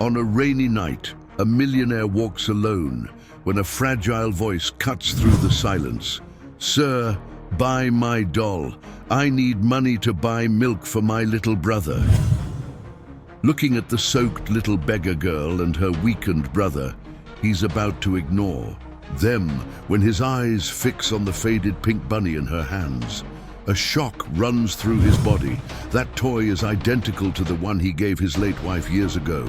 On a rainy night, a millionaire walks alone when a fragile voice cuts through the silence. "Sir, buy my doll. I need money to buy milk for my little brother." Looking at the soaked little beggar girl and her weakened brother, he's about to ignore them when his eyes fix on the faded pink bunny in her hands. A shock runs through his body. That toy is identical to the one he gave his late wife years ago.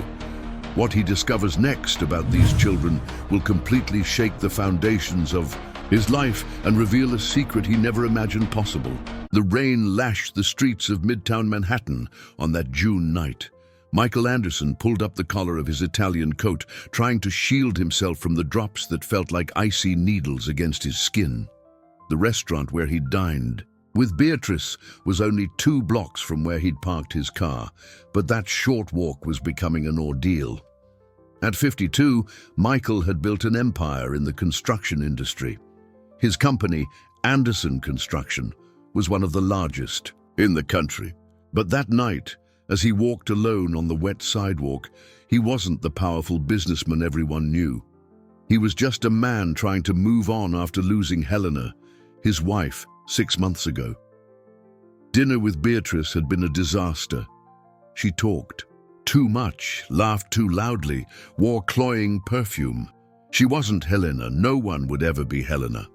What he discovers next about these children will completely shake the foundations of his life and reveal a secret he never imagined possible. The rain lashed the streets of Midtown Manhattan on that June night. Michael Anderson pulled up the collar of his Italian coat, trying to shield himself from the drops that felt like icy needles against his skin. The restaurant where he'd dined with Beatrice was only 2 blocks from where he'd parked his car, but that short walk was becoming an ordeal. At 52, Michael had built an empire in the construction industry. His company, Anderson Construction, was one of the largest in the country. But that night, as he walked alone on the wet sidewalk, he wasn't the powerful businessman everyone knew. He was just a man trying to move on after losing Helena, his wife, 6 months ago. Dinner with Beatrice had been a disaster. She talked too much, laughed too loudly, wore cloying perfume. She wasn't Helena. No one would ever be Helena.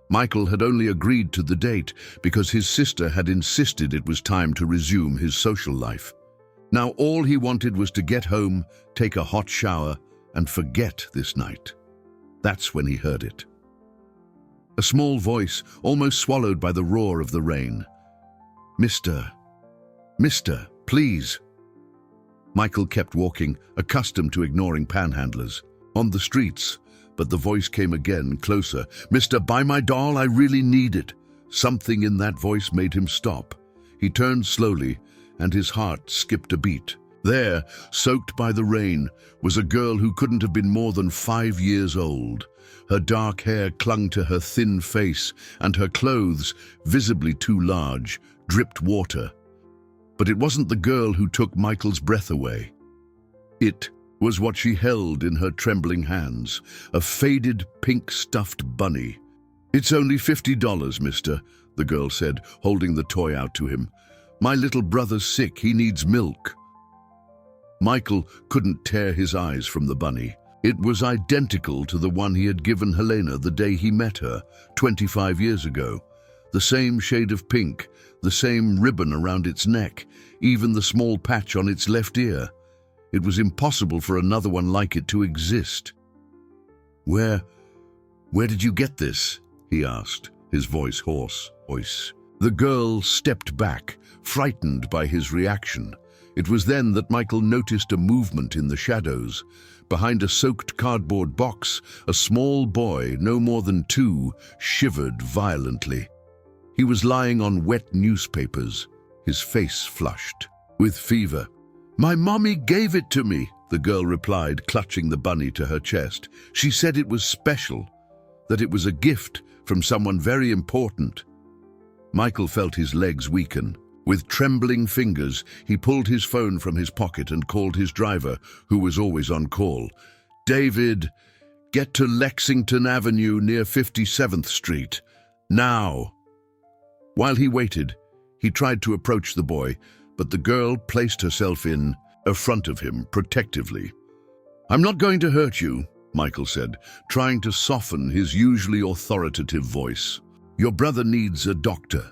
Michael had only agreed to the date because his sister had insisted it was time to resume his social life. Now all he wanted was to get home, take a hot shower, and forget this night. That's when he heard it. A small voice, almost swallowed by the roar of the rain. Mister, please." Michael kept walking, accustomed to ignoring panhandlers on the streets, but the voice came again, closer. "Mister, buy my doll, I really need it." Something in that voice made him stop. He turned slowly, and his heart skipped a beat. There, soaked by the rain, was a girl who couldn't have been more than 5 years old. Her dark hair clung to her thin face, and her clothes, visibly too large, dripped water. But it wasn't the girl who took Michael's breath away. It was what she held in her trembling hands, a faded pink stuffed bunny. "It's only $50, mister," the girl said, holding the toy out to him. "My little brother's sick, he needs milk." Michael couldn't tear his eyes from the bunny. It was identical to the one he had given Helena the day he met her, 25 years ago. The same shade of pink, the same ribbon around its neck, even the small patch on its left ear. It was impossible for another one like it to exist. Where did you get this?" he asked, his voice hoarse. The girl stepped back, frightened by his reaction. It was then that Michael noticed a movement in the shadows. Behind a soaked cardboard box, a small boy, no more than 2, shivered violently. He was lying on wet newspapers, his face flushed with fever. "My mommy gave it to me," the girl replied, clutching the bunny to her chest. "She said it was special, that it was a gift from someone very important." Michael felt his legs weaken. With trembling fingers, he pulled his phone from his pocket and called his driver, who was always on call. "David, get to Lexington Avenue near 57th Street. Now." While he waited, he tried to approach the boy, but the girl placed herself in front of him protectively. "I'm not going to hurt you," Michael said, trying to soften his usually authoritative voice. "Your brother needs a doctor."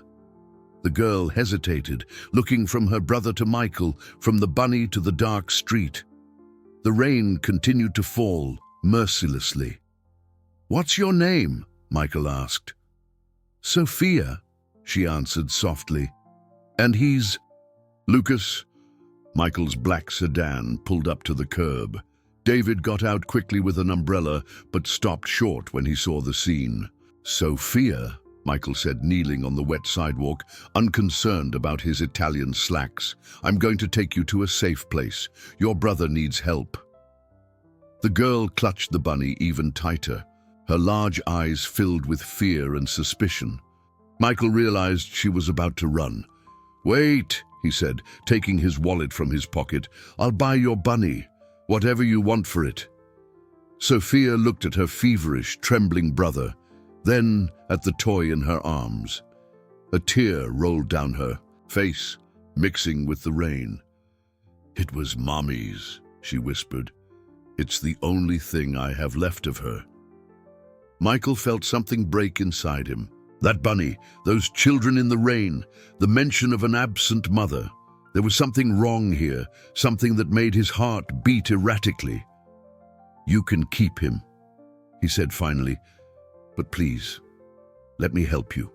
The girl hesitated, looking from her brother to Michael, from the bunny to the dark street. The rain continued to fall, mercilessly. "What's your name?" Michael asked. "Sophia," she answered softly. "And he's—" "Lucas." Michael's black sedan pulled up to the curb. David got out quickly with an umbrella, but stopped short when he saw the scene. "Sophia," Michael said, kneeling on the wet sidewalk, unconcerned about his Italian slacks. "I'm going to take you to a safe place. Your brother needs help." The girl clutched the bunny even tighter, her large eyes filled with fear and suspicion. Michael realized she was about to run. "Wait," he said, taking his wallet from his pocket. "I'll buy your bunny." Whatever you want for it." Sophia looked at her feverish, trembling brother, then at the toy in her arms. A tear rolled down her face, mixing with the rain. "It was Mommy's," she whispered. "It's the only thing I have left of her." Michael felt something break inside him. That bunny, those children in the rain, the mention of an absent mother. There was something wrong here, something that made his heart beat erratically. "You can keep him," he said finally, "but please, let me help you."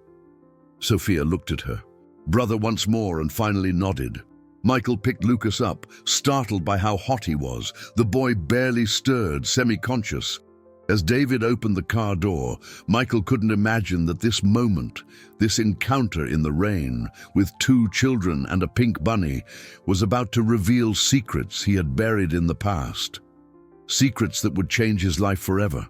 Sophia looked at her brother once more and finally nodded. Michael picked Lucas up, startled by how hot he was. The boy barely stirred, semi-conscious. As David opened the car door, Michael couldn't imagine that this moment, this encounter in the rain, with two children and a pink bunny, was about to reveal secrets he had buried in the past. Secrets that would change his life forever.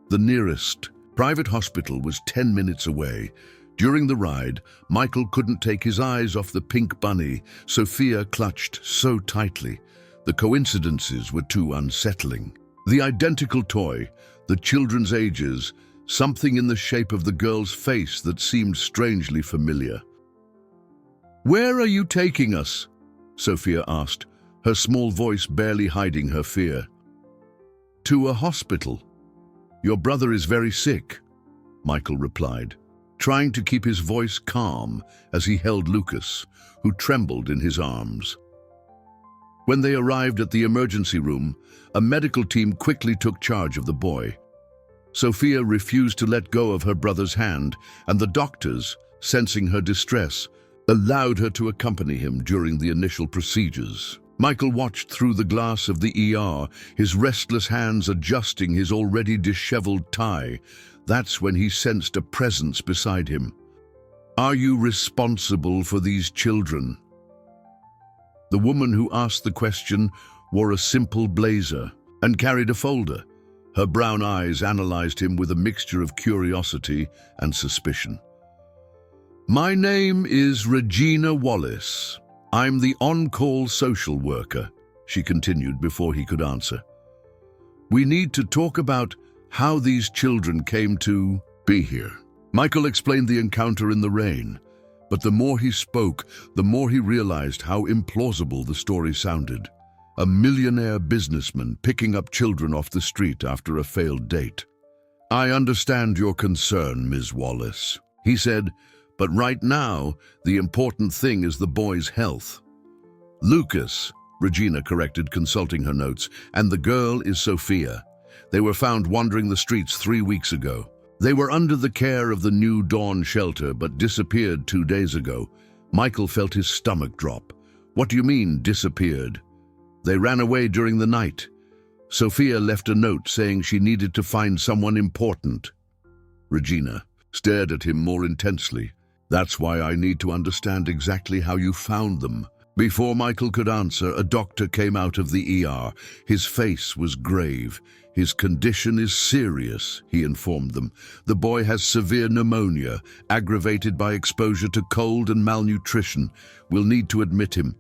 The nearest private hospital was 10 minutes away. During the ride, Michael couldn't take his eyes off the pink bunny Sophia clutched so tightly. The coincidences were too unsettling. The identical toy, the children's ages, something in the shape of the girl's face that seemed strangely familiar. "Where are you taking us?" Sophia asked, her small voice barely hiding her fear. "To a hospital. Your brother is very sick," Michael replied, trying to keep his voice calm as he held Lucas, who trembled in his arms. When they arrived at the emergency room, a medical team quickly took charge of the boy. Sophia refused to let go of her brother's hand, and the doctors, sensing her distress, allowed her to accompany him during the initial procedures. Michael watched through the glass of the ER, his restless hands adjusting his already disheveled tie. That's when he sensed a presence beside him. "Are you responsible for these children?" The woman who asked the question wore a simple blazer and carried a folder. Her brown eyes analyzed him with a mixture of curiosity and suspicion. "My name is Regina Wallace. I'm the on-call social worker," she continued before he could answer. "We need to talk about how these children came to be here." Michael explained the encounter in the rain, but the more he spoke, the more he realized how implausible the story sounded. A millionaire businessman picking up children off the street after a failed date. "I understand your concern, Ms. Wallace," he said, "but right now, the important thing is the boy's health." "Lucas," Regina corrected, consulting her notes, "and the girl is Sophia. They were found wandering the streets 3 weeks ago. They were under the care of the New Dawn shelter, but disappeared 2 days ago." Michael felt his stomach drop. "What do you mean, disappeared?" "They ran away during the night. Sophia left a note saying she needed to find someone important." Regina stared at him more intensely. "That's why I need to understand exactly how you found them." Before Michael could answer, a doctor came out of the ER. His face was grave. "His condition is serious," he informed them. "The boy has severe pneumonia, aggravated by exposure to cold and malnutrition. We'll need to admit him."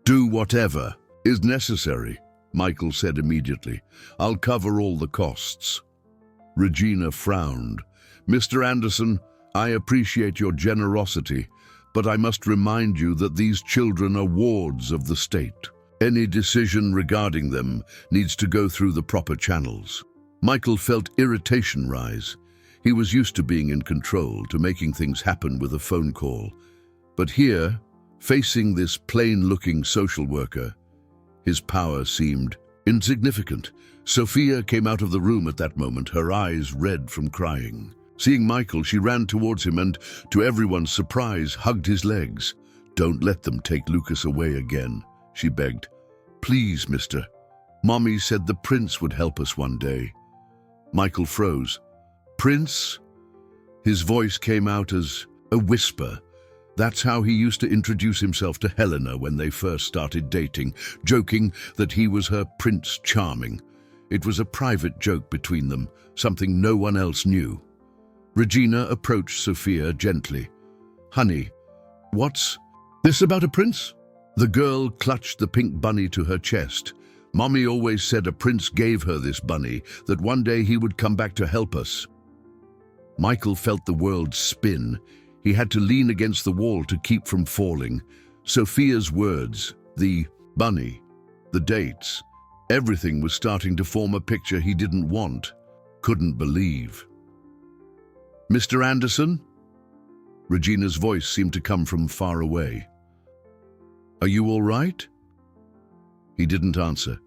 "Do whatever is necessary," Michael said immediately. "I'll cover all the costs." Regina frowned. "Mr. Anderson, I appreciate your generosity, but I must remind you that these children are wards of the state. Any decision regarding them needs to go through the proper channels." Michael felt irritation rise. He was used to being in control, to making things happen with a phone call. But here, facing this plain-looking social worker, his power seemed insignificant. Sophia came out of the room at that moment, her eyes red from crying. Seeing Michael, she ran towards him and, to everyone's surprise, hugged his legs. "Don't let them take Lucas away again," she begged. "Please, mister. Mommy said the prince would help us one day." Michael froze. "Prince?" His voice came out as a whisper. That's how he used to introduce himself to Helena when they first started dating, joking that he was her Prince Charming. It was a private joke between them, something no one else knew. Regina approached Sophia gently. "Honey, what's this about a prince?" The girl clutched the pink bunny to her chest. Mommy always said a prince gave her this bunny, that one day he would come back to help us. Michael felt the world spin. He had to lean against the wall to keep from falling. Sophia's words, the bunny, the dates, everything was starting to form a picture he didn't want, couldn't believe. "Mr. Anderson?" Regina's voice seemed to come from far away. "Are you all right?" He didn't answer.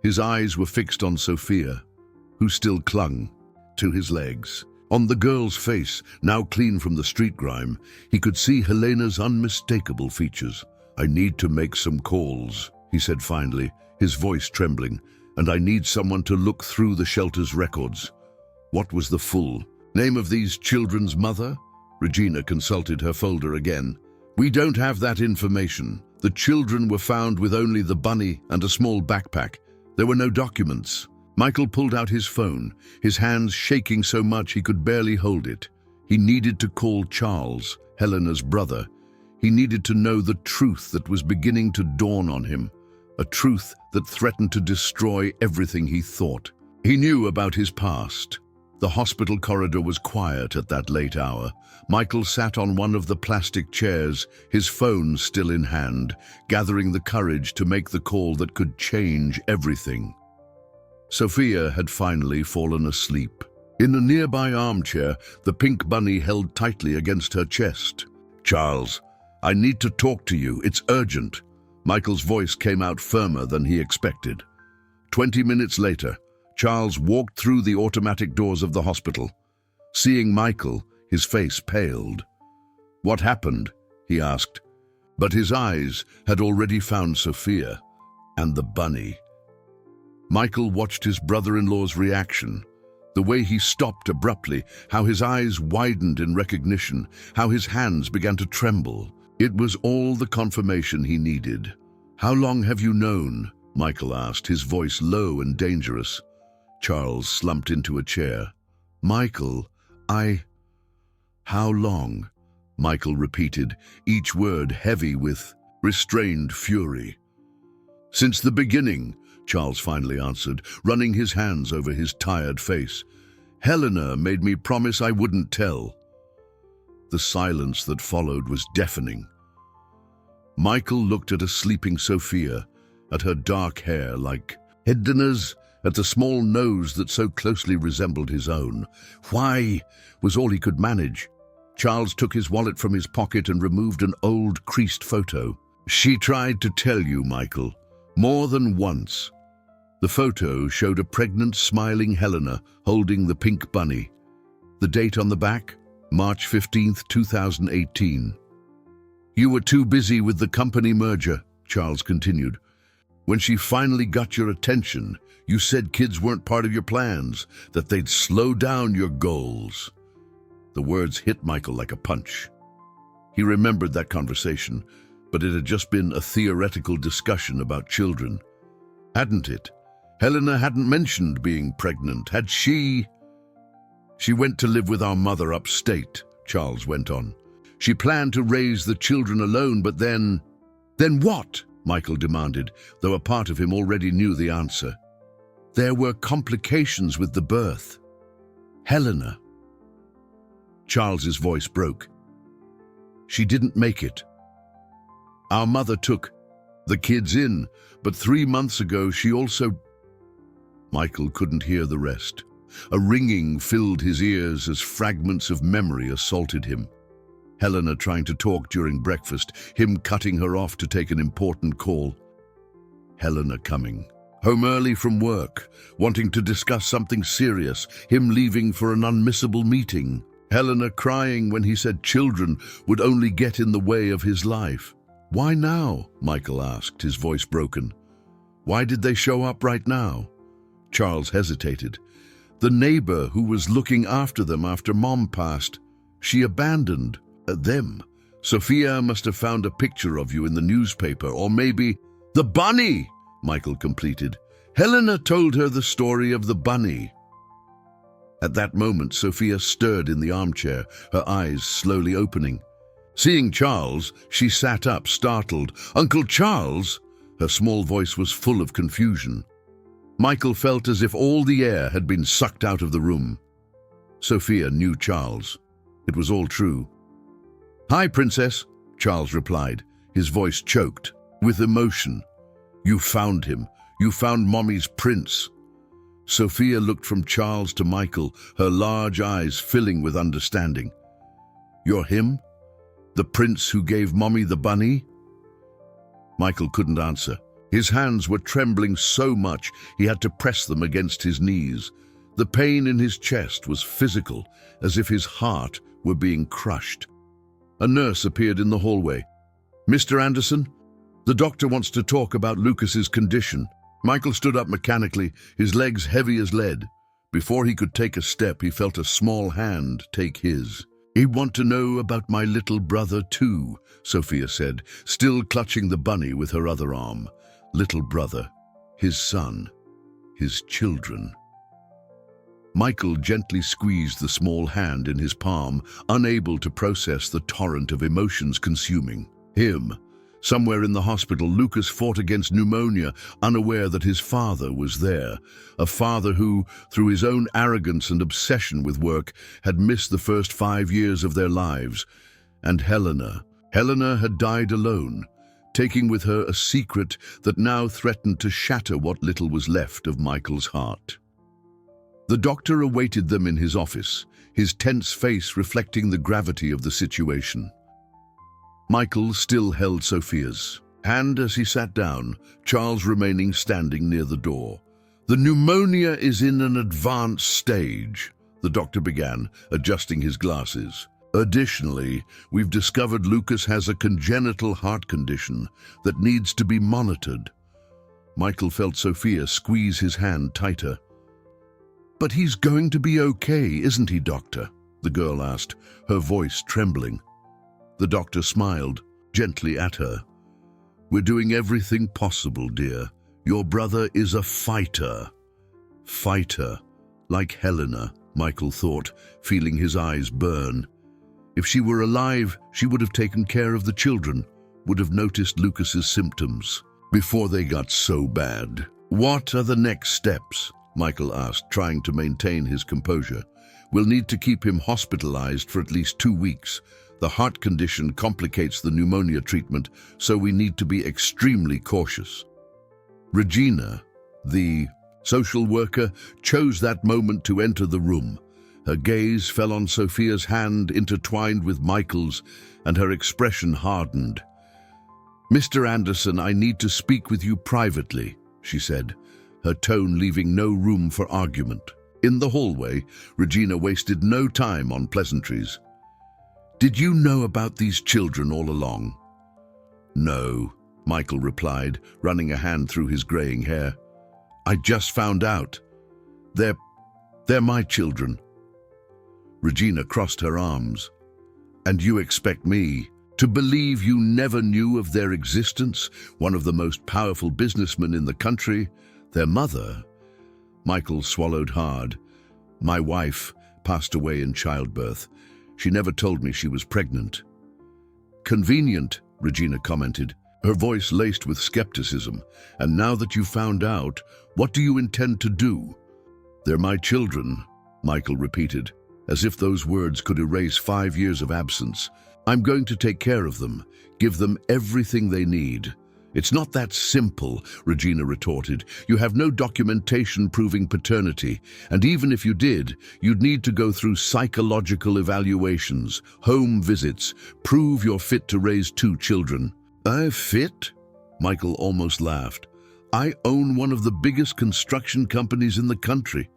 His eyes were fixed on Sophia, who still clung to his legs. On the girl's face, now clean from the street grime, he could see Helena's unmistakable features. "I need to make some calls," he said finally, his voice trembling, "and I need someone to look through the shelter's records." What was the full name of these children's mother? Regina consulted her folder again. "We don't have that information. The children were found with only the bunny and a small backpack. There were no documents." Michael pulled out his phone, his hands shaking so much he could barely hold it. He needed to call Charles, Helena's brother. He needed to know the truth that was beginning to dawn on him, a truth that threatened to destroy everything he thought. He knew about his past. The hospital corridor was quiet at that late hour. Michael sat on one of the plastic chairs, his phone still in hand, gathering the courage to make the call that could change everything. Sophia had finally fallen asleep. In a nearby armchair, the pink bunny held tightly against her chest. "Charles, I need to talk to you. It's urgent." Michael's voice came out firmer than he expected. 20 minutes later, Charles walked through the automatic doors of the hospital. Seeing Michael, his face paled. "What happened?" he asked. But his eyes had already found Sophia and the bunny. Michael watched his brother-in-law's reaction. The way he stopped abruptly, how his eyes widened in recognition, how his hands began to tremble. It was all the confirmation he needed. "How long have you known?" Michael asked, his voice low and dangerous. Charles slumped into a chair. "Michael, How long?" Michael repeated, each word heavy with restrained fury. "Since the beginning," Charles finally answered, running his hands over his tired face. "Helena made me promise I wouldn't tell." The silence that followed was deafening. Michael looked at a sleeping Sophia, at her dark hair like Helena's, at the small nose that so closely resembled his own. "Why?" was all he could manage. Charles took his wallet from his pocket and removed an old, creased photo. "She tried to tell you, Michael, more than once." The photo showed a pregnant, smiling Helena holding the pink bunny. The date on the back? March 15th, 2018. "You were too busy with the company merger," Charles continued. "When she finally got your attention, you said kids weren't part of your plans, that they'd slow down your goals." The words hit Michael like a punch. He remembered that conversation, but it had just been a theoretical discussion about children. Hadn't it? Helena hadn't mentioned being pregnant, had she? "She went to live with our mother upstate," Charles went on. "She planned to raise the children alone, but then..." "Then what?" Michael demanded, though a part of him already knew the answer. "There were complications with the birth. Helena..." Charles's voice broke. "She didn't make it. Our mother took the kids in, but 3 months ago she also..." Michael couldn't hear the rest. A ringing filled his ears as fragments of memory assaulted him. Helena trying to talk during breakfast, him cutting her off to take an important call. Helena coming home early from work, wanting to discuss something serious, him leaving for an unmissable meeting. Helena crying when he said children would only get in the way of his life. "Why now?" Michael asked, his voice broken. "Why did they show up right now?" Charles hesitated. "The neighbor who was looking after them after Mom passed, she abandoned them. Sophia must have found a picture of you in the newspaper, or maybe..." "The bunny!" Michael completed. "Helena told her the story of the bunny." At that moment, Sophia stirred in the armchair, her eyes slowly opening. Seeing Charles, she sat up, startled. "Uncle Charles?" Her small voice was full of confusion. Michael felt as if all the air had been sucked out of the room. Sophia knew Charles. It was all true. "Hi, Princess," Charles replied, his voice choked with emotion. "You found him. You found Mommy's prince." Sophia looked from Charles to Michael, her large eyes filling with understanding. "You're him? The prince who gave Mommy the bunny?" Michael couldn't answer. His hands were trembling so much he had to press them against his knees. The pain in his chest was physical, as if his heart were being crushed. A nurse appeared in the hallway. "Mr. Anderson, the doctor wants to talk about Lucas's condition." Michael stood up mechanically, his legs heavy as lead. Before he could take a step, he felt a small hand take his. "I want to know about my little brother too," Sophia said, still clutching the bunny with her other arm. Little brother, his son, his children. Michael gently squeezed the small hand in his palm, unable to process the torrent of emotions consuming him. Somewhere in the hospital, Lucas fought against pneumonia, unaware that his father was there. A father who, through his own arrogance and obsession with work, had missed the first 5 years of their lives. And Helena had died alone, taking with her a secret that now threatened to shatter what little was left of Michael's heart. The doctor awaited them in his office, his tense face reflecting the gravity of the situation. Michael still held Sophia's hand as he sat down, Charles remaining standing near the door. "The pneumonia is in an advanced stage," the doctor began, adjusting his glasses. "Additionally, we've discovered Lucas has a congenital heart condition that needs to be monitored." Michael felt Sophia squeeze his hand tighter. "But he's going to be okay, isn't he, doctor?" the girl asked, her voice trembling. The doctor smiled gently at her. "We're doing everything possible, dear. Your brother is a fighter." Fighter, like Helena, Michael thought, feeling his eyes burn. If she were alive, she would have taken care of the children, would have noticed Lucas's symptoms before they got so bad. "What are the next steps?" Michael asked, trying to maintain his composure. "We'll need to keep him hospitalized for at least 2 weeks. The heart condition complicates the pneumonia treatment, so we need to be extremely cautious." Regina, the social worker, chose that moment to enter the room. Her gaze fell on Sophia's hand intertwined with Michael's, and her expression hardened. "Mr. Anderson, I need to speak with you privately," she said, her tone leaving no room for argument. In the hallway, Regina wasted no time on pleasantries. "Did you know about these children all along?" "No," Michael replied, running a hand through his graying hair. "I just found out. They're my children." Regina crossed her arms. "And you expect me to believe you never knew of their existence? One of the most powerful businessmen in the country, their mother." Michael swallowed hard. "My wife passed away in childbirth. She never told me she was pregnant." "Convenient," Regina commented, her voice laced with skepticism. "And now that you've found out, what do you intend to do?" "They're my children," Michael repeated, as if those words could erase 5 years of absence. "I'm going to take care of them, give them everything they need." "It's not that simple," Regina retorted. "You have no documentation proving paternity, and even if you did, you'd need to go through psychological evaluations, home visits, prove you're fit to raise 2 children. Fit?" Michael almost laughed. "I own one of the biggest construction companies in the country."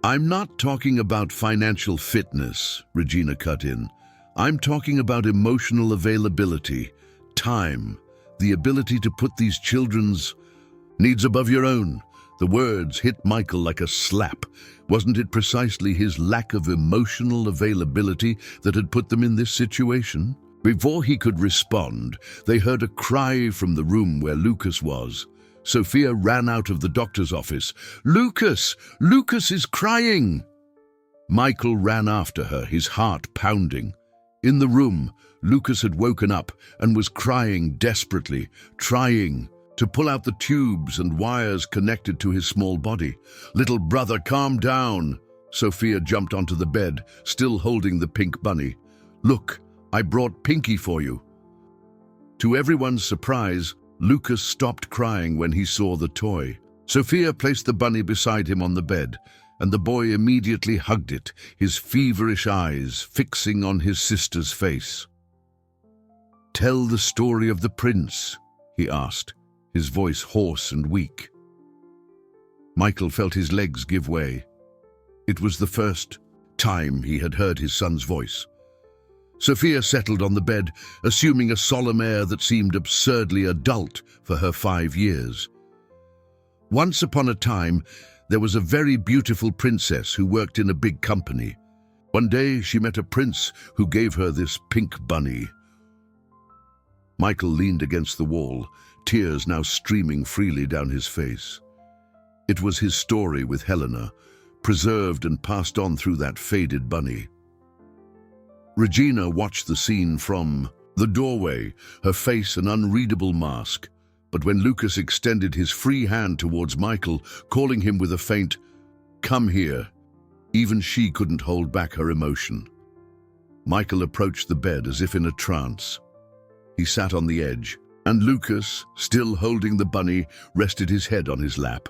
"I'm not talking about financial fitness," Regina cut in. "I'm talking about emotional availability, time, the ability to put these children's needs above your own." The words hit Michael like a slap. Wasn't it precisely his lack of emotional availability that had put them in this situation? Before he could respond, they heard a cry from the room where Lucas was. Sophia ran out of the doctor's office. "Lucas! Lucas is crying!" Michael ran after her, his heart pounding. In the room, Lucas had woken up and was crying desperately, trying to pull out the tubes and wires connected to his small body. "Little brother, calm down." Sophia jumped onto the bed, still holding the pink bunny. "Look, I brought Pinky for you." To everyone's surprise, Lucas stopped crying when he saw the toy. Sophia placed the bunny beside him on the bed, and the boy immediately hugged it, his feverish eyes fixing on his sister's face. "Tell the story of the prince," he asked, his voice hoarse and weak. Michael felt his legs give way. It was the first time he had heard his son's voice. Sophia settled on the bed, assuming a solemn air that seemed absurdly adult for her 5 years. Once upon a time, there was a very beautiful princess who worked in a big company. One day, she met a prince who gave her this pink bunny. Michael leaned against the wall, tears now streaming freely down his face. It was his story with Helena, preserved and passed on through that faded bunny. Regina watched the scene from the doorway, her face an unreadable mask. But when Lucas extended his free hand towards Michael, calling him with a faint, "Come here," even she couldn't hold back her emotion. Michael approached the bed as if in a trance. He sat on the edge, and Lucas, still holding the bunny, rested his head on his lap.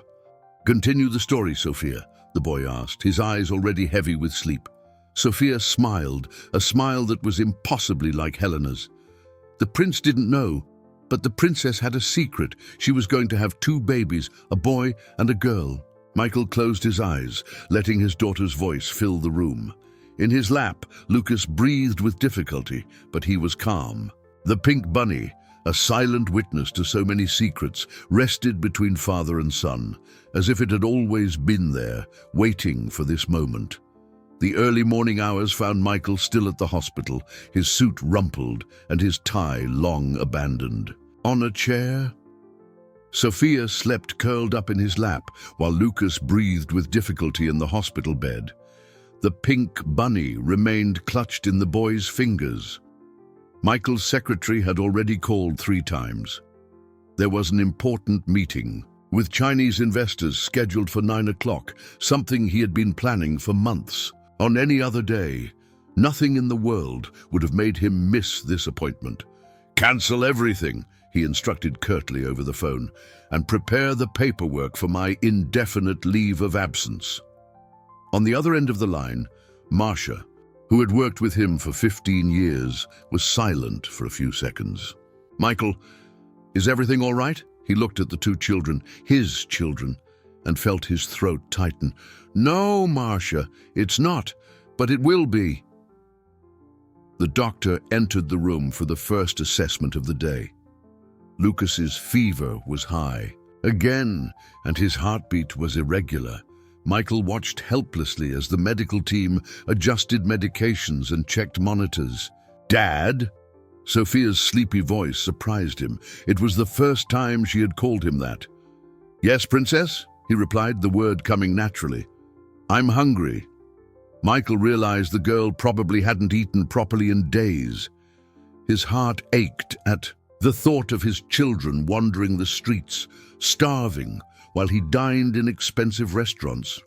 "Continue the story, Sophia," the boy asked, his eyes already heavy with sleep. Sophia smiled, a smile that was impossibly like Helena's. The prince didn't know, but the princess had a secret. She was going to have 2 babies, a boy and a girl. Michael closed his eyes, letting his daughter's voice fill the room. In his lap, Lucas breathed with difficulty, but he was calm. The pink bunny, a silent witness to so many secrets, rested between father and son, as if it had always been there, waiting for this moment. The early morning hours found Michael still at the hospital, his suit rumpled and his tie long abandoned. On a chair, Sophia slept curled up in his lap, while Lucas breathed with difficulty in the hospital bed. The pink bunny remained clutched in the boy's fingers. Michael's secretary had already called 3 times. There was an important meeting, with Chinese investors scheduled for 9 o'clock, something he had been planning for months. On any other day, nothing in the world would have made him miss this appointment. "Cancel everything," he instructed curtly over the phone, "and prepare the paperwork for my indefinite leave of absence." On the other end of the line, Marcia, who had worked with him for 15 years, was silent for a few seconds. "Michael, is everything all right?" He looked at the 2 children, his children, and felt his throat tighten. "No, Marcia, it's not, but it will be." The doctor entered the room for the first assessment of the day. Lucas's fever was high, again, and his heartbeat was irregular. Michael watched helplessly as the medical team adjusted medications and checked monitors. "Dad?" Sophia's sleepy voice surprised him. It was the first time she had called him that. "Yes, Princess?" he replied, the word coming naturally. "I'm hungry." Michael realized the girl probably hadn't eaten properly in days. His heart ached at the thought of his children wandering the streets, starving, while he dined in expensive restaurants.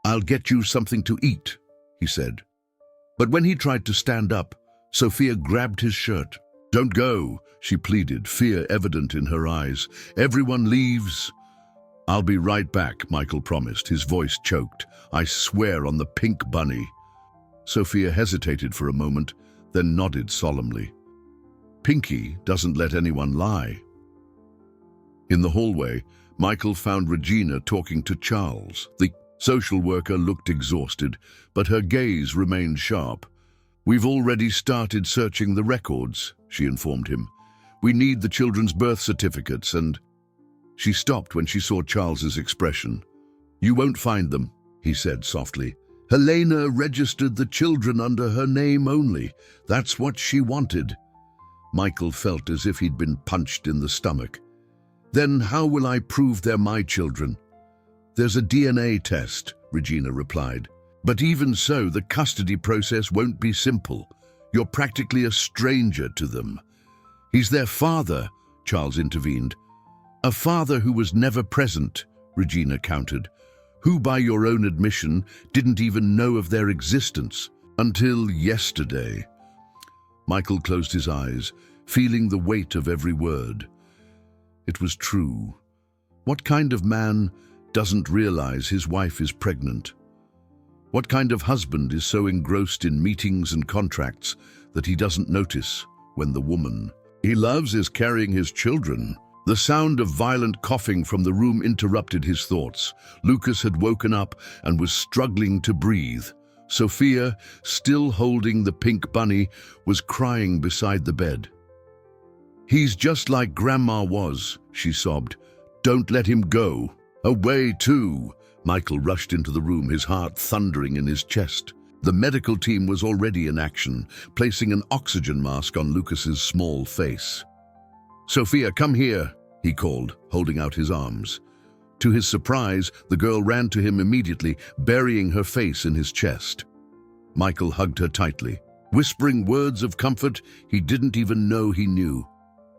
"I'll get you something to eat," he said. But when he tried to stand up, Sophia grabbed his shirt. "Don't go," she pleaded, fear evident in her eyes. "Everyone leaves." "I'll be right back," Michael promised, his voice choked. "I swear on the pink bunny." Sophia hesitated for a moment, then nodded solemnly. Pinky doesn't let anyone lie. In the hallway, Michael found Regina talking to Charles. The social worker looked exhausted, but her gaze remained sharp. "We've already started searching the records," she informed him. "We need the children's birth certificates and—" She stopped when she saw Charles's expression. "You won't find them," he said softly. "Helena registered the children under her name only. That's what she wanted." Michael felt as if he'd been punched in the stomach. "Then how will I prove they're my children?" "There's a DNA test," Regina replied. "But even so, the custody process won't be simple. You're practically a stranger to them." "He's their father," Charles intervened. A father who was never present, Regina countered, who by your own admission didn't even know of their existence until yesterday. Michael closed his eyes, feeling the weight of every word. It was true. What kind of man doesn't realize his wife is pregnant? What kind of husband is so engrossed in meetings and contracts that he doesn't notice when the woman he loves is carrying his children? The sound of violent coughing from the room interrupted his thoughts. Lucas had woken up and was struggling to breathe. Sophia, still holding the pink bunny, was crying beside the bed. "He's just like Grandma was," she sobbed. "Don't let him go." "Away too!" Michael rushed into the room, his heart thundering in his chest. The medical team was already in action, placing an oxygen mask on Lucas's small face. "Sophia, come here," he called, holding out his arms. To his surprise, the girl ran to him immediately, burying her face in his chest. Michael hugged her tightly, whispering words of comfort he didn't even know he knew.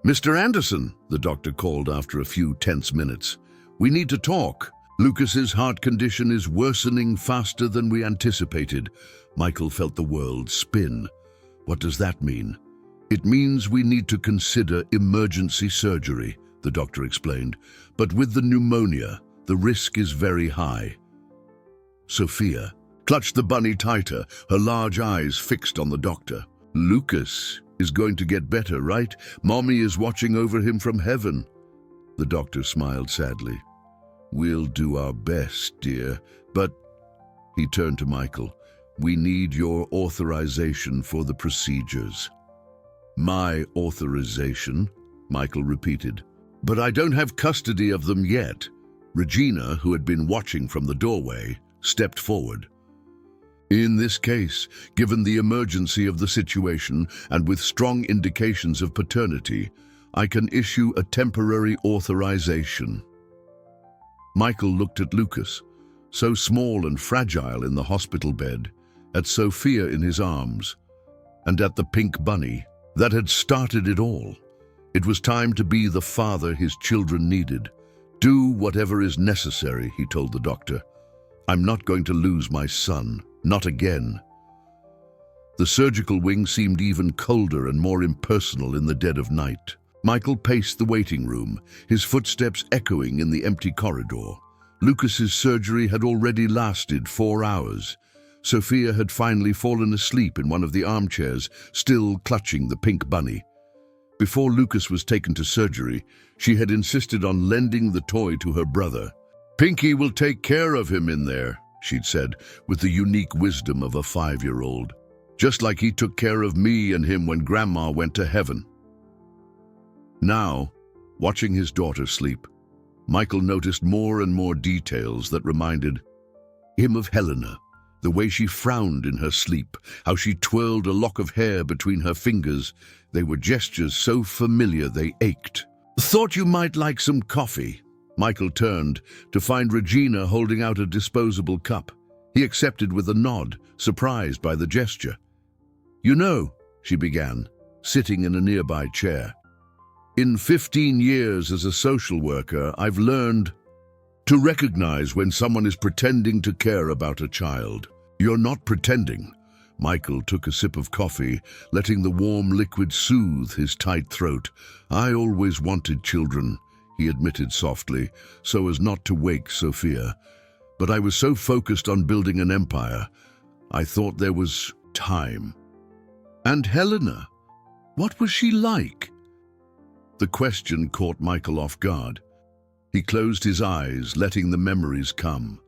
"Mr. Anderson," the doctor called after a few tense minutes. "We need to talk. Lucas's heart condition is worsening faster than we anticipated." Michael felt the world spin. "What does that mean?" "It means we need to consider emergency surgery," the doctor explained. "But with the pneumonia, the risk is very high." Sophia clutched the bunny tighter, her large eyes fixed on the doctor. "Lucas is going to get better, right? Mommy is watching over him from heaven." The doctor smiled sadly. "We'll do our best, dear, but—" He turned to Michael. "We need your authorization for the procedures." "My authorization?" Michael repeated. "But I don't have custody of them yet." Regina, who had been watching from the doorway, stepped forward. "In this case, given the emergency of the situation and with strong indications of paternity, I can issue a temporary authorization." Michael looked at Lucas, so small and fragile in the hospital bed, at Sophia in his arms, and at the pink bunny that had started it all. It was time to be the father his children needed. "Do whatever is necessary," he told the doctor. "I'm not going to lose my son, not again." The surgical wing seemed even colder and more impersonal in the dead of night. Michael paced the waiting room, his footsteps echoing in the empty corridor. Lucas's surgery had already lasted 4 hours. Sophia had finally fallen asleep in one of the armchairs, still clutching the pink bunny. Before Lucas was taken to surgery, she had insisted on lending the toy to her brother. "Pinky will take care of him in there," she'd said, with the unique wisdom of a 5-year-old. "Just like he took care of me and him when Grandma went to heaven." Now, watching his daughter sleep, Michael noticed more and more details that reminded him of Helena. The way she frowned in her sleep, how she twirled a lock of hair between her fingers. They were gestures so familiar they ached. "Thought you might like some coffee." Michael turned to find Regina holding out a disposable cup. He accepted with a nod, surprised by the gesture. "You know," she began, sitting in a nearby chair, "in 15 years as a social worker, I've learned to recognize when someone is pretending to care about a child. You're not pretending." Michael took a sip of coffee, letting the warm liquid soothe his tight throat. "I always wanted children," he admitted softly, so as not to wake Sophia. "But I was so focused on building an empire, I thought there was time." "And Helena, what was she like?" The question caught Michael off guard. He closed his eyes, letting the memories come.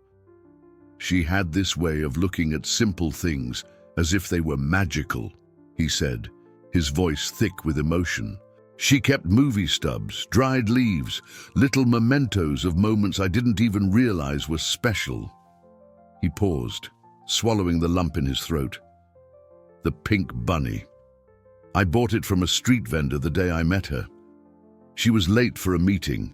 "She had this way of looking at simple things as if they were magical," he said, his voice thick with emotion. "She kept movie stubs, dried leaves, little mementos of moments I didn't even realize were special." He paused, swallowing the lump in his throat. "The pink bunny. I bought it from a street vendor the day I met her. She was late for a meeting,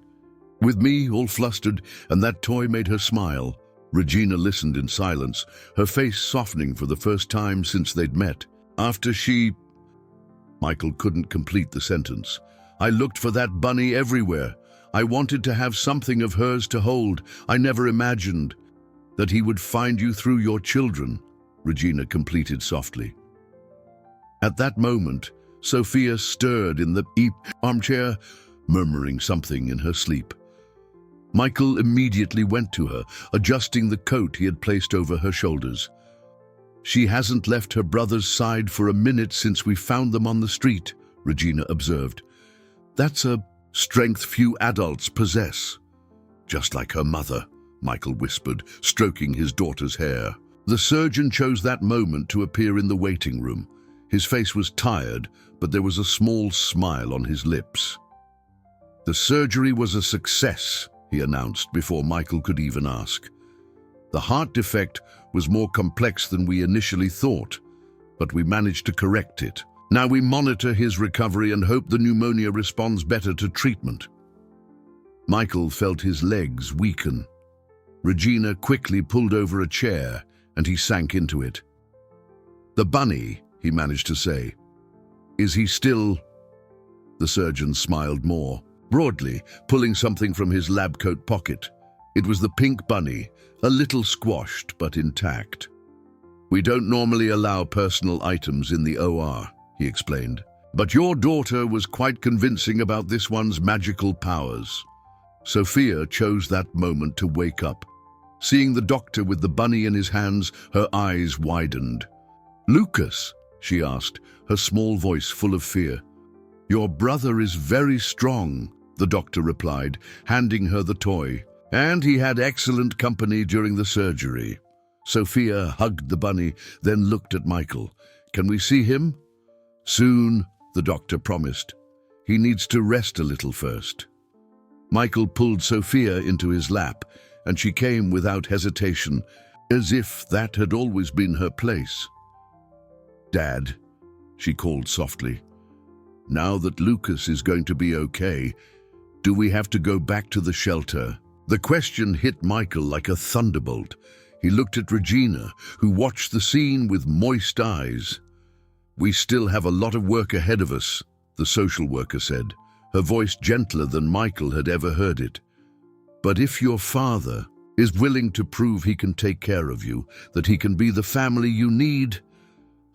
with me all flustered, and that toy made her smile." Regina listened in silence, her face softening for the first time since they'd met. "After she—" Michael couldn't complete the sentence. "I looked for that bunny everywhere. I wanted to have something of hers to hold. I never imagined that he would find you through your children, Regina completed softly. At that moment, Sophia stirred in the armchair, murmuring something in her sleep. Michael immediately went to her, adjusting the coat he had placed over her shoulders. She hasn't left her brother's side for a minute since we found them on the street, Regina observed. That's a strength few adults possess. Just like her mother, Michael whispered, stroking his daughter's hair. The surgeon chose that moment to appear in the waiting room. His face was tired, but there was a small smile on his lips. The surgery was a success, he announced before Michael could even ask. The heart defect was more complex than we initially thought, but we managed to correct it. Now we monitor his recovery and hope the pneumonia responds better to treatment. Michael felt his legs weaken. Regina quickly pulled over a chair, and he sank into it. "The bunny," he managed to say. "Is he still—" The surgeon smiled more broadly, pulling something from his lab coat pocket. It was the pink bunny, a little squashed but intact. "We don't normally allow personal items in the OR," he explained. "But your daughter was quite convincing about this one's magical powers." Sophia chose that moment to wake up. Seeing the doctor with the bunny in his hands, her eyes widened. "Lucas," she asked, her small voice full of fear. "Your brother is very strong," the doctor replied, handing her the toy. "And he had excellent company during the surgery." Sophia hugged the bunny, then looked at Michael. "Can we see him?" "Soon," the doctor promised. "He needs to rest a little first." Michael pulled Sophia into his lap, and she came without hesitation, as if that had always been her place. "Dad," she called softly, "now that Lucas is going to be okay, do we have to go back to the shelter?" The question hit Michael like a thunderbolt. He looked at Regina, who watched the scene with moist eyes. "We still have a lot of work ahead of us," the social worker said, her voice gentler than Michael had ever heard it. "But if your father is willing to prove he can take care of you, that he can be the family you need—"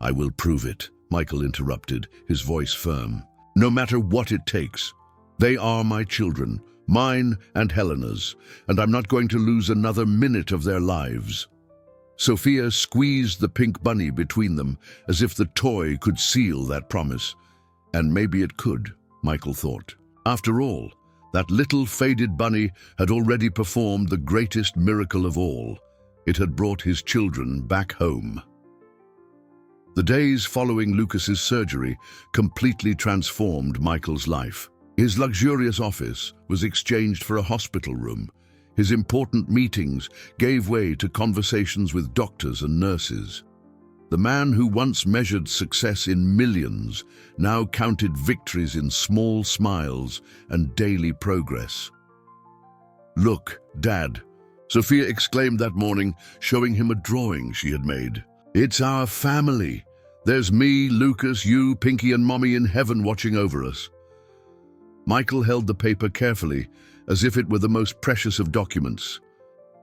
"I will prove it," Michael interrupted, his voice firm. "No matter what it takes. They are my children, mine and Helena's, and I'm not going to lose another minute of their lives." Sophia squeezed the pink bunny between them, as if the toy could seal that promise. And maybe it could, Michael thought. After all, that little faded bunny had already performed the greatest miracle of all. It had brought his children back home. The days following Lucas's surgery completely transformed Michael's life. His luxurious office was exchanged for a hospital room. His important meetings gave way to conversations with doctors and nurses. The man who once measured success in millions now counted victories in small smiles and daily progress. "Look, Dad," Sophia exclaimed that morning, showing him a drawing she had made. "It's our family. There's me, Lucas, you, Pinky, and Mommy in heaven watching over us." Michael held the paper carefully, as if it were the most precious of documents.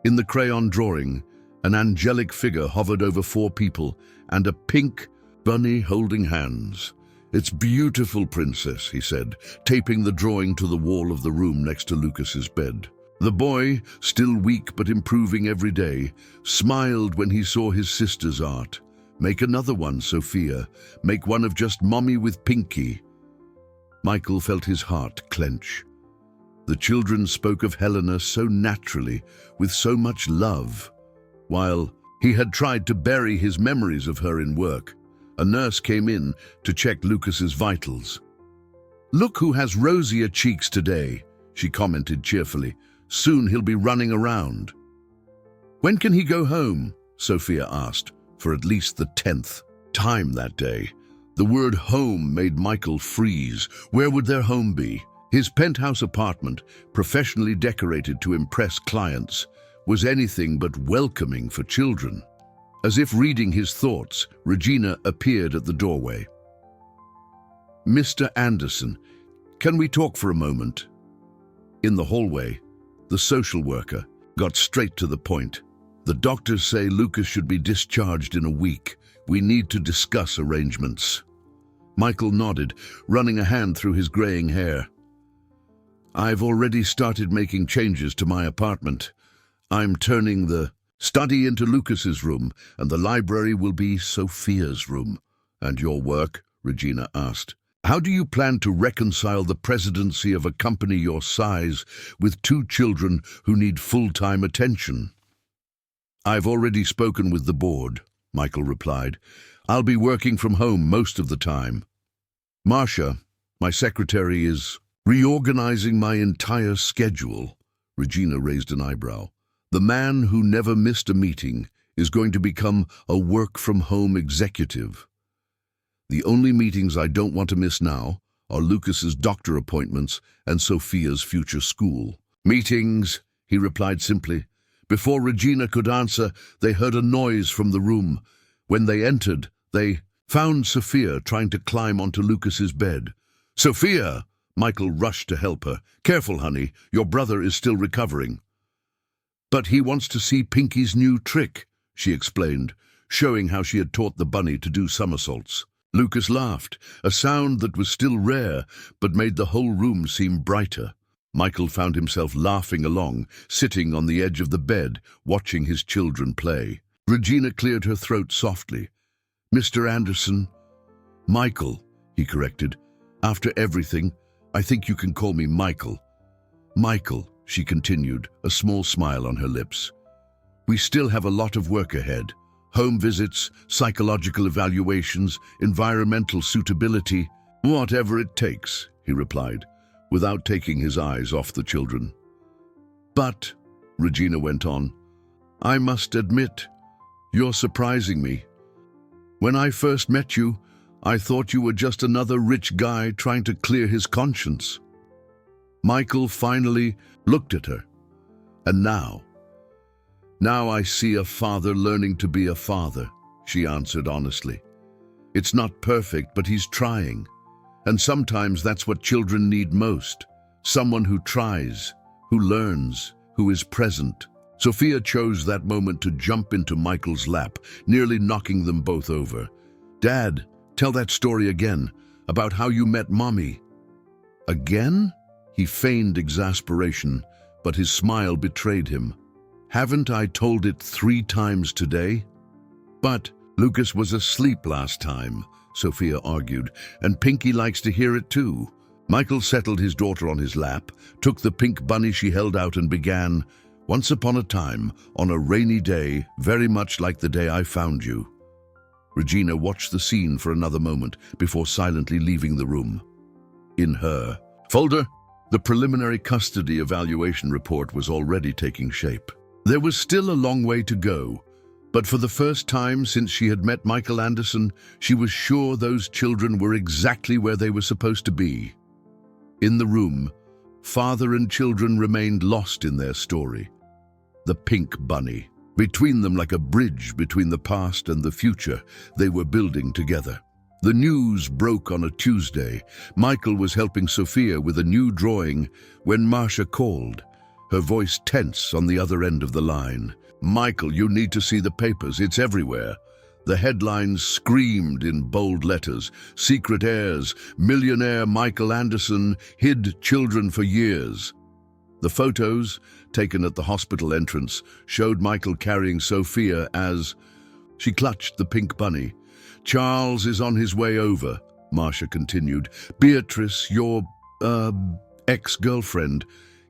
In the crayon drawing, an angelic figure hovered over 4 people and a pink bunny holding hands. "It's beautiful, Princess," he said, taping the drawing to the wall of the room next to Lucas's bed. The boy, still weak but improving every day, smiled when he saw his sister's art. "Make another one, Sophia. Make one of just Mommy with Pinky." Michael felt his heart clench. The children spoke of Helena so naturally, with so much love. While he had tried to bury his memories of her in work, a nurse came in to check Lucas's vitals. "Look who has rosier cheeks today," she commented cheerfully. "Soon he'll be running around." "When can he go home?" Sophia asked, for at least the 10th time that day. The word home made Michael freeze. Where would their home be? His penthouse apartment, professionally decorated to impress clients, was anything but welcoming for children. As if reading his thoughts, Regina appeared at the doorway. "Mr. Anderson, can we talk for a moment?" In the hallway, the social worker got straight to the point. The doctors say Lucas should be discharged in a week. We need to discuss arrangements. Michael nodded, running a hand through his graying hair. I've already started making changes to my apartment. I'm turning the study into Lucas's room, and the library will be Sophia's room. And your work? Regina asked. How do you plan to reconcile the presidency of a company your size with 2 children who need full-time attention? I've already spoken with the board, Michael replied. I'll be working from home most of the time. Marcia, my secretary, is reorganizing my entire schedule. Regina raised an eyebrow. The man who never missed a meeting is going to become a work-from-home executive. The only meetings I don't want to miss now are Lucas's doctor appointments and Sophia's future school. Meetings, he replied simply. Before Regina could answer, they heard a noise from the room. When they entered, they found Sophia trying to climb onto Lucas's bed. Sophia! Michael rushed to help her. Careful, honey, your brother is still recovering. But he wants to see Pinky's new trick, she explained, showing how she had taught the bunny to do somersaults. Lucas laughed, a sound that was still rare, but made the whole room seem brighter. Michael found himself laughing along, sitting on the edge of the bed, watching his children play. Regina cleared her throat softly. Mr. Anderson. Michael, he corrected. After everything, I think you can call me Michael. Michael, she continued, a small smile on her lips. We still have a lot of work ahead. Home visits, psychological evaluations, environmental suitability, whatever it takes, he replied, without taking his eyes off the children. But, Regina went on, I must admit, you're surprising me. When I first met you, I thought you were just another rich guy trying to clear his conscience. Michael finally looked at her. And now I see a father learning to be a father, she answered honestly. It's not perfect, but he's trying. And sometimes that's what children need most. Someone who tries, who learns, who is present. Sophia chose that moment to jump into Michael's lap, nearly knocking them both over. Dad, tell that story again, about how you met Mommy. Again? He feigned exasperation, but his smile betrayed him. Haven't I told it 3 times today? But Lucas was asleep last time, Sophia argued, and Pinky likes to hear it too. Michael settled his daughter on his lap, took the pink bunny she held out and began, Once upon a time, on a rainy day, very much like the day I found you. Regina watched the scene for another moment before silently leaving the room. In her folder, the preliminary custody evaluation report was already taking shape. There was still a long way to go, but for the first time since she had met Michael Anderson, she was sure those children were exactly where they were supposed to be. In the room, father and children remained lost in their story. The pink bunny. Between them, like a bridge between the past and the future, they were building together. The news broke on a Tuesday. Michael was helping Sophia with a new drawing when Marcia called, her voice tense on the other end of the line. Michael, you need to see the papers. It's everywhere. The headlines screamed in bold letters. Secret heirs, millionaire Michael Anderson hid children for years. The photos, taken at the hospital entrance, showed Michael carrying Sophia as she clutched the pink bunny. Charles is on his way over, Marcia continued. Beatrice, your, ex-girlfriend,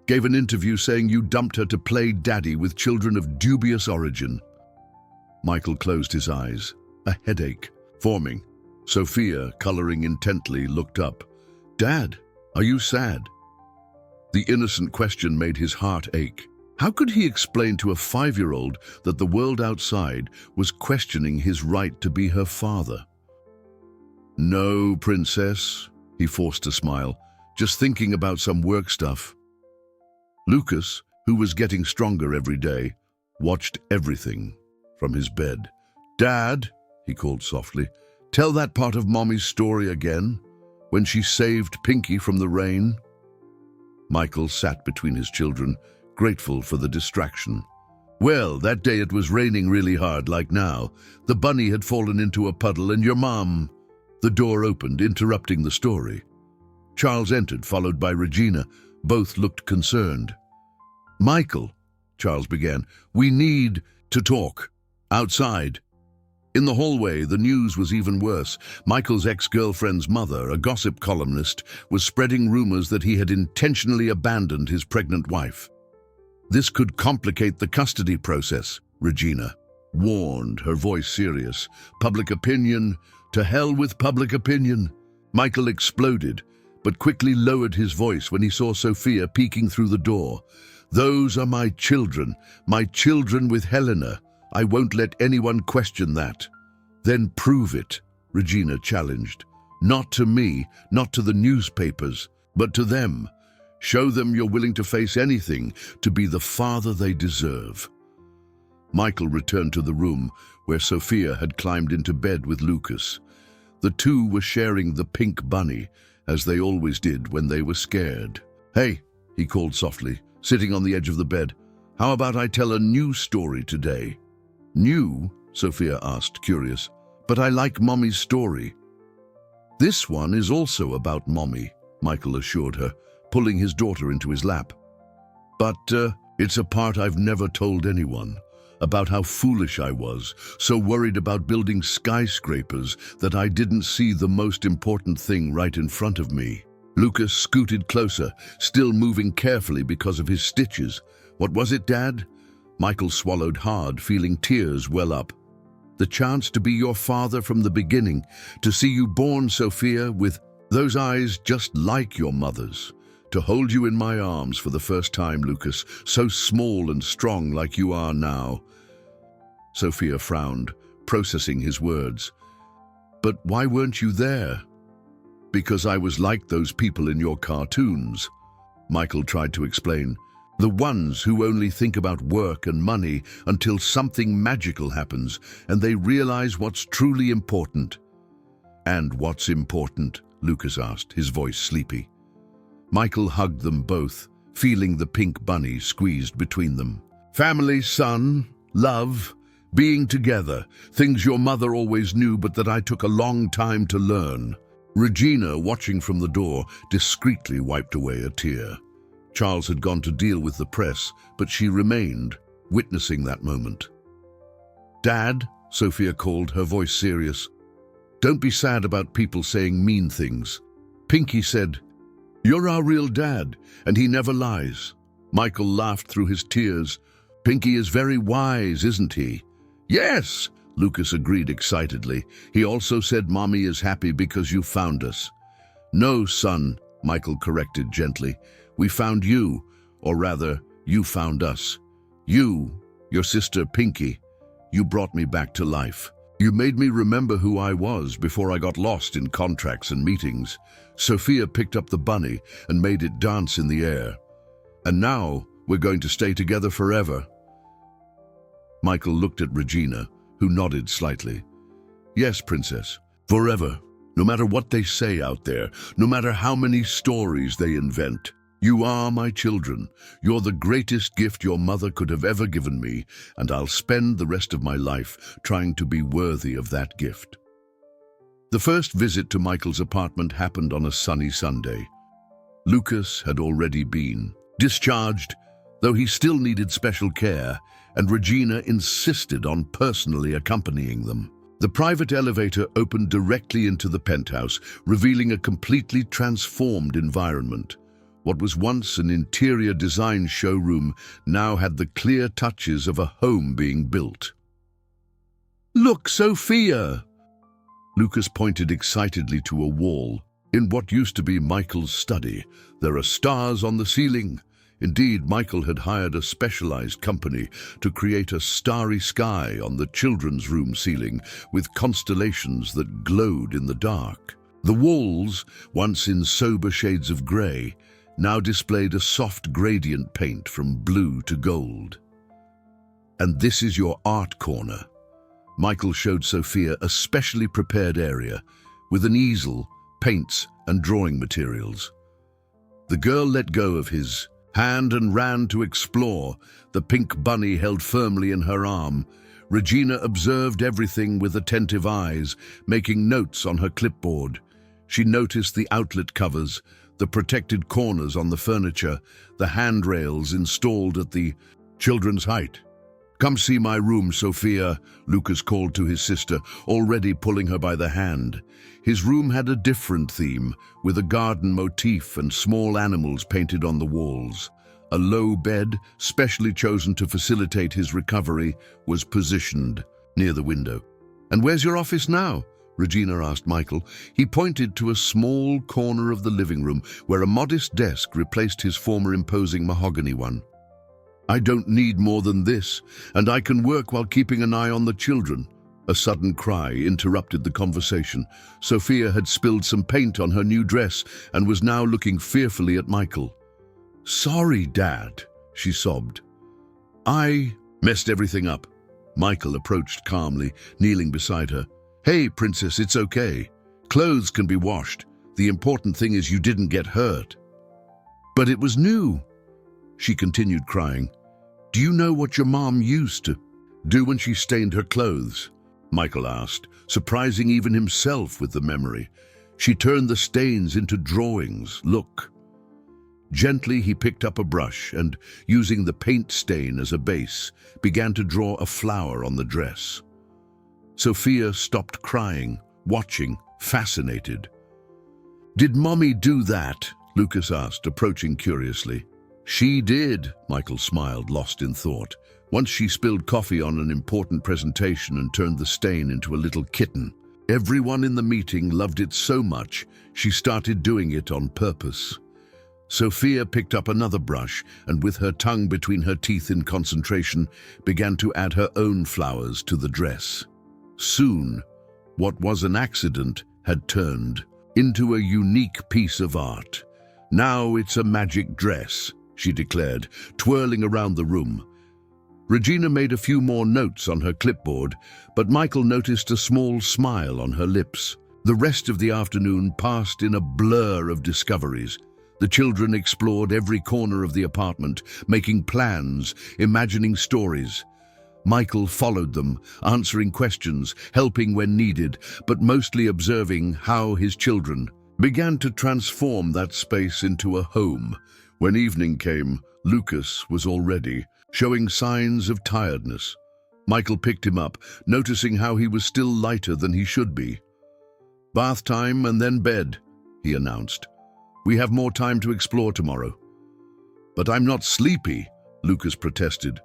gave an interview saying you dumped her to play daddy with children of dubious origin. Michael closed his eyes, a headache forming. Sophia, coloring intently, looked up. Dad, are you sad? The innocent question made his heart ache. How could he explain to a 5-year-old that the world outside was questioning his right to be her father? No, princess, he forced a smile, just thinking about some work stuff. Lucas, who was getting stronger every day, watched everything from his bed. Dad, he called softly, tell that part of Mommy's story again, when she saved Pinky from the rain. Michael sat between his children, grateful for the distraction. Well, that day it was raining really hard, like now. The bunny had fallen into a puddle and your mom... The door opened, interrupting the story. Charles entered, followed by Regina. Both looked concerned. "Michael," Charles began, "we need to talk. Outside." In the hallway, the news was even worse. Michael's ex-girlfriend's mother, a gossip columnist, was spreading rumors that he had intentionally abandoned his pregnant wife. "This could complicate the custody process," Regina warned, her voice serious. "Public opinion, to hell with public opinion." Michael exploded, but quickly lowered his voice when he saw Sophia peeking through the door. "Those are my children with Helena. I won't let anyone question that." "Then prove it," Regina challenged. "Not to me, not to the newspapers, but to them. Show them you're willing to face anything to be the father they deserve." Michael returned to the room where Sophia had climbed into bed with Lucas. The two were sharing the pink bunny, as they always did when they were scared. "Hey," he called softly, sitting on the edge of the bed. "How about I tell a new story today?" "New?" Sophia asked, curious. "But I like Mommy's story." "This one is also about Mommy," Michael assured her, pulling his daughter into his lap. "But it's a part I've never told anyone, about how foolish I was, so worried about building skyscrapers that I didn't see the most important thing right in front of me." Lucas scooted closer, still moving carefully because of his stitches. "What was it, Dad?" Michael swallowed hard, feeling tears well up. "The chance to be your father from the beginning, to see you born, Sophia, with those eyes just like your mother's. To hold you in my arms for the first time, Lucas, so small and strong like you are now." Sophia frowned, processing his words. "But why weren't you there?" "Because I was like those people in your cartoons," Michael tried to explain. "The ones who only think about work and money until something magical happens and they realize what's truly important." "And what's important?" Lucas asked, his voice sleepy. Michael hugged them both, feeling the pink bunny squeezed between them. "Family, son, love, being together, things your mother always knew but that I took a long time to learn." Regina, watching from the door, discreetly wiped away a tear. Charles had gone to deal with the press, but she remained, witnessing that moment. "Dad," Sophia called, her voice serious. "Don't be sad about people saying mean things. Pinky said, 'You're our real dad, and he never lies.'" Michael laughed through his tears. "Pinky is very wise, isn't he?" "Yes," Lucas agreed excitedly. "He also said Mommy is happy because you found us." "No, son," Michael corrected gently. "We found you, or rather, you found us. You, your sister Pinky, you brought me back to life. You made me remember who I was before I got lost in contracts and meetings." Sophia picked up the bunny and made it dance in the air. "And now we're going to stay together forever." Michael looked at Regina, who nodded slightly. "Yes, Princess, forever. No matter what they say out there, no matter how many stories they invent. You are my children. You're the greatest gift your mother could have ever given me, and I'll spend the rest of my life trying to be worthy of that gift." The first visit to Michael's apartment happened on a sunny Sunday. Lucas had already been discharged, though he still needed special care, and Regina insisted on personally accompanying them. The private elevator opened directly into the penthouse, revealing a completely transformed environment. What was once an interior design showroom now had the clear touches of a home being built. "Look, Sophia!" Lucas pointed excitedly to a wall. In what used to be Michael's study, there are stars on the ceiling. Indeed, Michael had hired a specialized company to create a starry sky on the children's room ceiling with constellations that glowed in the dark. The walls, once in sober shades of gray, now displayed a soft gradient paint from blue to gold. "And this is your art corner." Michael showed Sophia a specially prepared area with an easel, paints, and drawing materials. The girl let go of his hand and ran to explore, the pink bunny held firmly in her arm. Regina observed everything with attentive eyes, making notes on her clipboard. She noticed the outlet covers, the protected corners on the furniture, the handrails installed at the children's height. "Come see my room, Sophia," Lucas called to his sister, already pulling her by the hand. His room had a different theme, with a garden motif and small animals painted on the walls. A low bed, specially chosen to facilitate his recovery, was positioned near the window. "And where's your office now?" Regina asked Michael. He pointed to a small corner of the living room where a modest desk replaced his former imposing mahogany one. "I don't need more than this, and I can work while keeping an eye on the children." A sudden cry interrupted the conversation. Sophia had spilled some paint on her new dress and was now looking fearfully at Michael. "Sorry, Dad," she sobbed. "I messed everything up." Michael approached calmly, kneeling beside her. "Hey, Princess, it's okay. Clothes can be washed. The important thing is you didn't get hurt." "But it was new," she continued crying. "Do you know what your mom used to do when she stained her clothes?" Michael asked, surprising even himself with the memory. "She turned the stains into drawings. Look." Gently he picked up a brush and, using the paint stain as a base, began to draw a flower on the dress. Sophia stopped crying, watching, fascinated. "Did Mommy do that?" Lucas asked, approaching curiously. "She did," Michael smiled, lost in thought. "Once she spilled coffee on an important presentation and turned the stain into a little kitten. Everyone in the meeting loved it so much, she started doing it on purpose." Sophia picked up another brush and, with her tongue between her teeth in concentration, began to add her own flowers to the dress. Soon, what was an accident had turned into a unique piece of art. "Now it's a magic dress," she declared, twirling around the room. Regina made a few more notes on her clipboard, but Michael noticed a small smile on her lips. The rest of the afternoon passed in a blur of discoveries. The children explored every corner of the apartment, making plans, imagining stories. Michael followed them, answering questions, helping when needed, but mostly observing how his children began to transform that space into a home. When evening came, Lucas was already showing signs of tiredness. Michael picked him up, noticing how he was still lighter than he should be. "Bath time and then bed," he announced. "We have more time to explore tomorrow." "But I'm not sleepy," Lucas protested,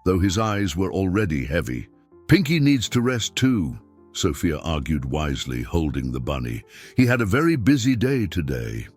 though his eyes were already heavy. "Pinky needs to rest too," Sophia argued wisely, holding the bunny. "He had a very busy day today."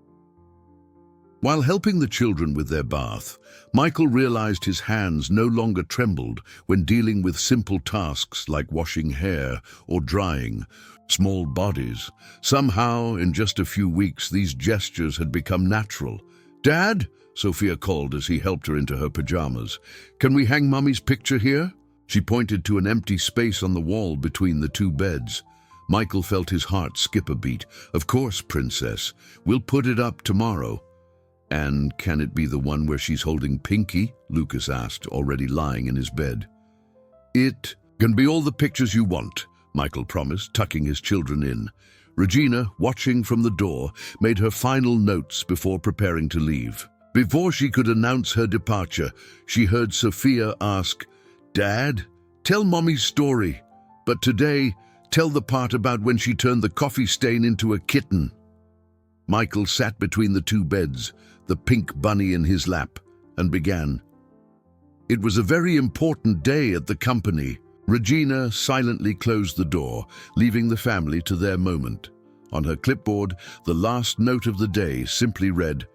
While helping the children with their bath, Michael realized his hands no longer trembled when dealing with simple tasks like washing hair or drying small bodies. Somehow, in just a few weeks, these gestures had become natural. "Dad?" Sophia called as he helped her into her pajamas. "Can we hang Mummy's picture here?" She pointed to an empty space on the wall between the two beds. Michael felt his heart skip a beat. "Of course, Princess. We'll put it up tomorrow." "And can it be the one where she's holding Pinky?" Lucas asked, already lying in his bed. "It can be all the pictures you want," Michael promised, tucking his children in. Regina, watching from the door, made her final notes before preparing to leave. Before she could announce her departure, she heard Sophia ask, "Dad, tell Mommy's story, but today, tell the part about when she turned the coffee stain into a kitten." Michael sat between the two beds, the pink bunny in his lap, and began. "It was a very important day at the company." Regina silently closed the door, leaving the family to their moment. On her clipboard, the last note of the day simply read,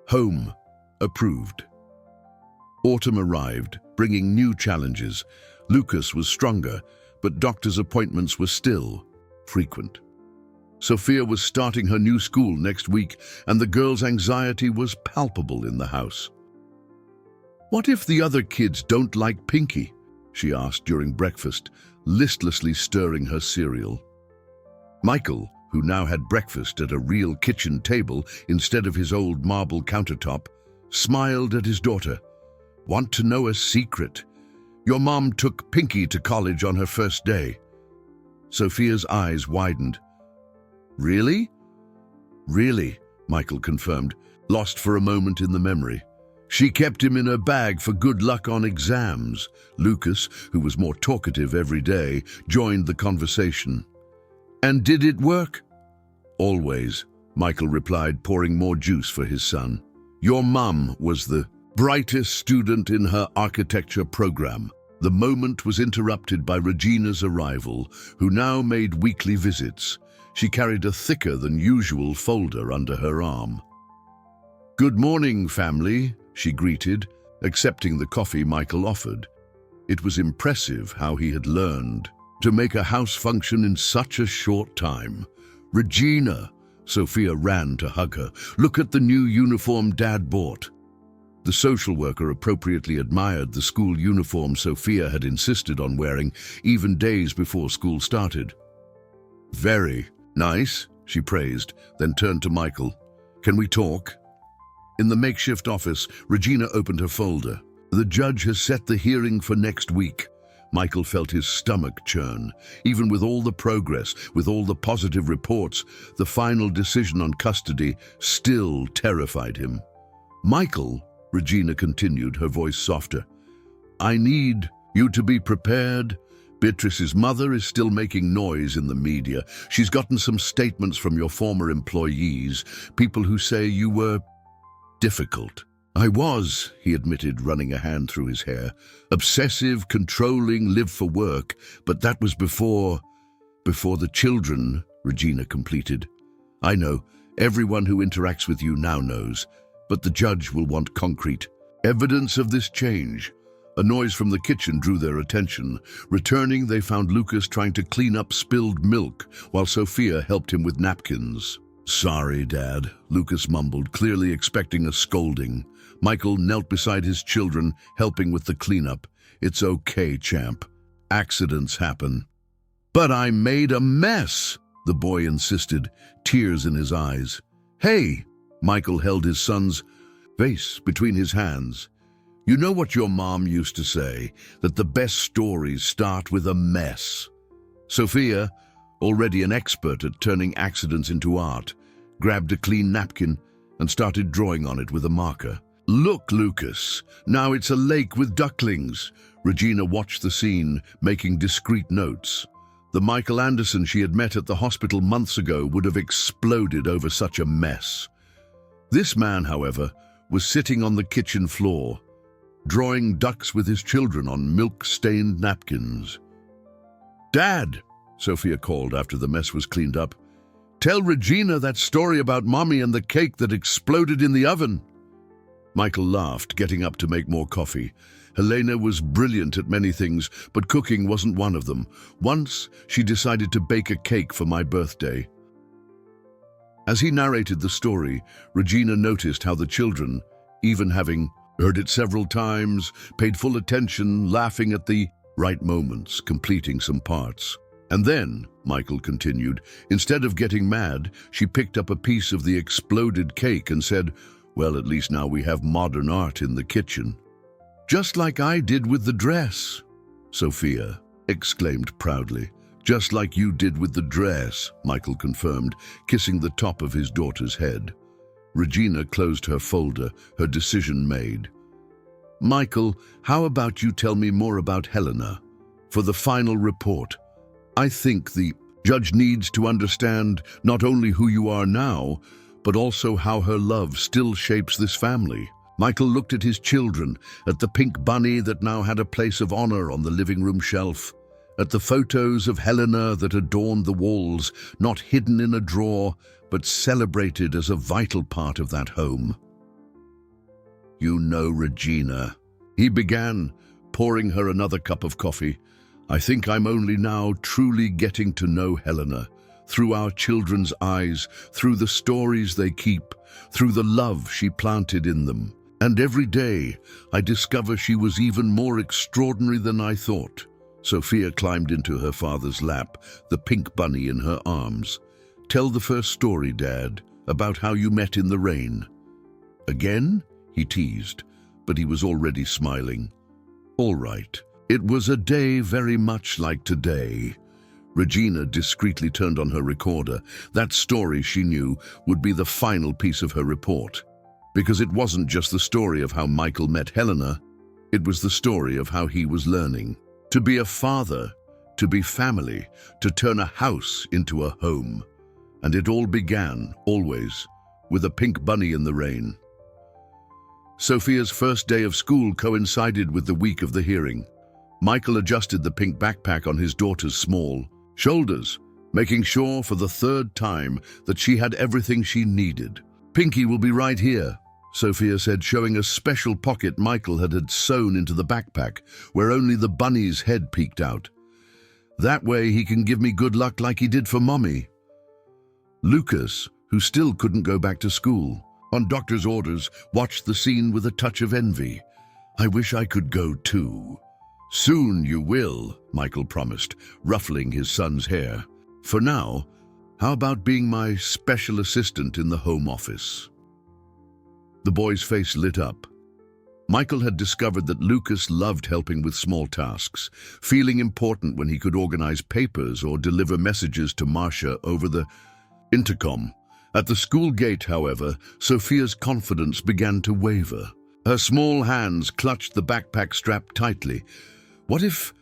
"Home, approved." Autumn arrived, bringing new challenges. Lucas was stronger, but doctor's appointments were still frequent. Sophia was starting her new school next week, and the girl's anxiety was palpable in the house. "What if the other kids don't like Pinky?" she asked during breakfast, listlessly stirring her cereal. Michael, who now had breakfast at a real kitchen table instead of his old marble countertop, smiled at his daughter. "Want to know a secret? Your mom took Pinky to college on her first day." Sophia's eyes widened. "Really?" "Really," Michael confirmed, lost for a moment in the memory. "She kept him in her bag for good luck on exams." Lucas, who was more talkative every day, joined the conversation. "And did it work?" "Always," Michael replied, pouring more juice for his son. "Your mum was the brightest student in her architecture program." The moment was interrupted by Regina's arrival, who now made weekly visits. She carried a thicker than usual folder under her arm. "Good morning, family," she greeted, accepting the coffee Michael offered. It was impressive how he had learned to make a house function in such a short time. "Regina," Sophia ran to hug her. "Look at the new uniform Dad bought." The social worker appropriately admired the school uniform Sophia had insisted on wearing, even days before school started. "Very nice," she praised, then turned to Michael. "Can we talk?" In the makeshift office, Regina opened her folder. "The judge has set the hearing for next week." Michael felt his stomach churn. Even with all the progress, with all the positive reports, the final decision on custody still terrified him. "Michael," Regina continued, her voice softer, "I need you to be prepared. Beatrice's mother is still making noise in the media. She's gotten some statements from your former employees, people who say you were difficult." "I was," he admitted, running a hand through his hair. "Obsessive, controlling, live for work. But that was before the children," Regina completed. "I know. Everyone who interacts with you now knows. But the judge will want concrete evidence of this change." A noise from the kitchen drew their attention. Returning, they found Lucas trying to clean up spilled milk, while Sophia helped him with napkins. "Sorry, Dad," Lucas mumbled, clearly expecting a scolding. Michael knelt beside his children, helping with the cleanup. "It's okay, champ. Accidents happen." "But I made a mess," the boy insisted, tears in his eyes. "Hey!" Michael held his son's face between his hands. "You know what your mom used to say, that the best stories start with a mess." Sophia, already an expert at turning accidents into art, grabbed a clean napkin and started drawing on it with a marker. "Look, Lucas, now it's a lake with ducklings." Regina watched the scene, making discreet notes. The Michael Anderson she had met at the hospital months ago would have exploded over such a mess. This man, however, was sitting on the kitchen floor, drawing ducks with his children on milk-stained napkins. "Dad," Sophia called after the mess was cleaned up, "tell Regina that story about Mommy and the cake that exploded in the oven." Michael laughed, getting up to make more coffee. Helena was brilliant at many things, but cooking wasn't one of them. Once, she decided to bake a cake for my birthday. As he narrated the story, Regina noticed how the children, even having heard it several times, paid full attention, laughing at the right moments, completing some parts. "And then," Michael continued, "instead of getting mad, she picked up a piece of the exploded cake and said, 'Well, at least now we have modern art in the kitchen.' Just like I did with the dress," Sophia exclaimed proudly. "Just like you did with the dress," Michael confirmed, kissing the top of his daughter's head. Regina closed her folder, her decision made. "Michael, how about you tell me more about Helena? For the final report, I think the judge needs to understand not only who you are now, but also how her love still shapes this family." Michael looked at his children, at the pink bunny that now had a place of honor on the living room shelf, at the photos of Helena that adorned the walls, not hidden in a drawer, but celebrated as a vital part of that home. "You know, Regina," he began, pouring her another cup of coffee, "I think I'm only now truly getting to know Helena, through our children's eyes, through the stories they keep, through the love she planted in them. And every day I discover she was even more extraordinary than I thought." Sophia climbed into her father's lap, the pink bunny in her arms. Tell the first story, Dad, about how you met in the rain. Again? He teased, but he was already smiling. All right. It was a day very much like today. Regina discreetly turned on her recorder. That story, she knew, would be the final piece of her report. Because it wasn't just the story of how Michael met Helena, it was the story of how he was learning to be a father, to be family, to turn a house into a home. And it all began, always, with a pink bunny in the rain. Sophia's first day of school coincided with the week of the hearing. Michael adjusted the pink backpack on his daughter's small shoulders, making sure for the third time that she had everything she needed. "Pinky will be right here," Sophia said, showing a special pocket Michael had sewn into the backpack, where only the bunny's head peeked out. "That way he can give me good luck like he did for Mommy." Lucas, who still couldn't go back to school, on doctor's orders, watched the scene with a touch of envy. "I wish I could go too." "Soon you will," Michael promised, ruffling his son's hair. "For now, how about being my special assistant in the home office?" The boy's face lit up. Michael had discovered that Lucas loved helping with small tasks, feeling important when he could organize papers or deliver messages to Marcia over the intercom. At the school gate, however, Sophia's confidence began to waver. Her small hands clutched the backpack strap tightly. What if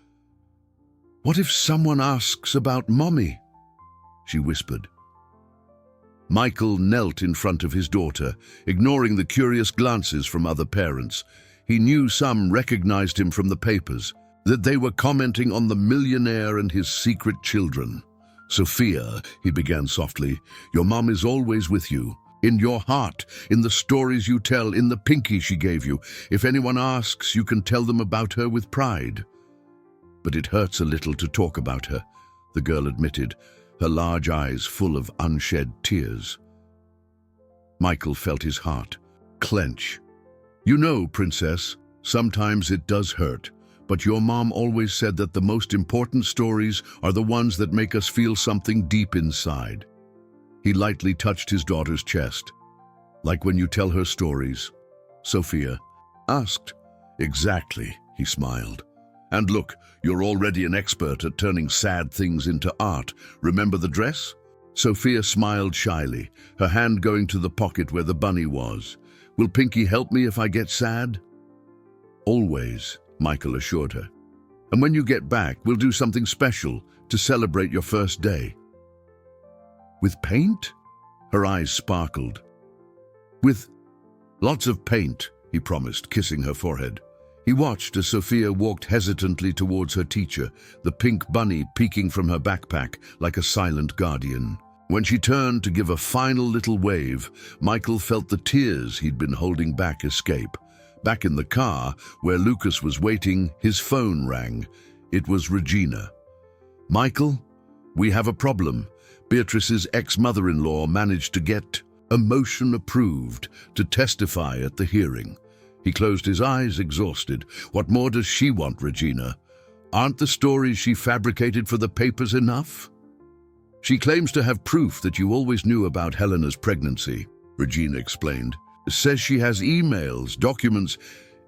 someone asks about Mommy?" she whispered. Michael knelt in front of his daughter, ignoring the curious glances from other parents. He knew some recognized him from the papers, that they were commenting on the millionaire and his secret children. "Sophia," he began softly, "your mom is always with you. In your heart, in the stories you tell, in the pinky she gave you. If anyone asks, you can tell them about her with pride." "But it hurts a little to talk about her," the girl admitted, her large eyes full of unshed tears. Michael felt his heart clench. "You know, Princess, sometimes it does hurt, but your mom always said that the most important stories are the ones that make us feel something deep inside." He lightly touched his daughter's chest. "Like when you tell her stories?" Sophia asked. "Exactly," he smiled. "And look, you're already an expert at turning sad things into art. Remember the dress?" Sophia smiled shyly, her hand going to the pocket where the bunny was. "Will Pinky help me if I get sad?" "Always," Michael assured her. "And when you get back, we'll do something special to celebrate your first day." "With paint?" Her eyes sparkled. "With lots of paint," he promised, kissing her forehead. He watched as Sophia walked hesitantly towards her teacher, the pink bunny peeking from her backpack like a silent guardian. When she turned to give a final little wave, Michael felt the tears he'd been holding back escape. Back in the car, where Lucas was waiting, his phone rang. It was Regina. "Michael, we have a problem. Beatrice's ex-mother-in-law managed to get a motion approved to testify at the hearing." He closed his eyes, exhausted. What more does she want, Regina? Aren't the stories she fabricated for the papers enough? "She claims to have proof that you always knew about Helena's pregnancy," Regina explained. "Says she has emails, documents."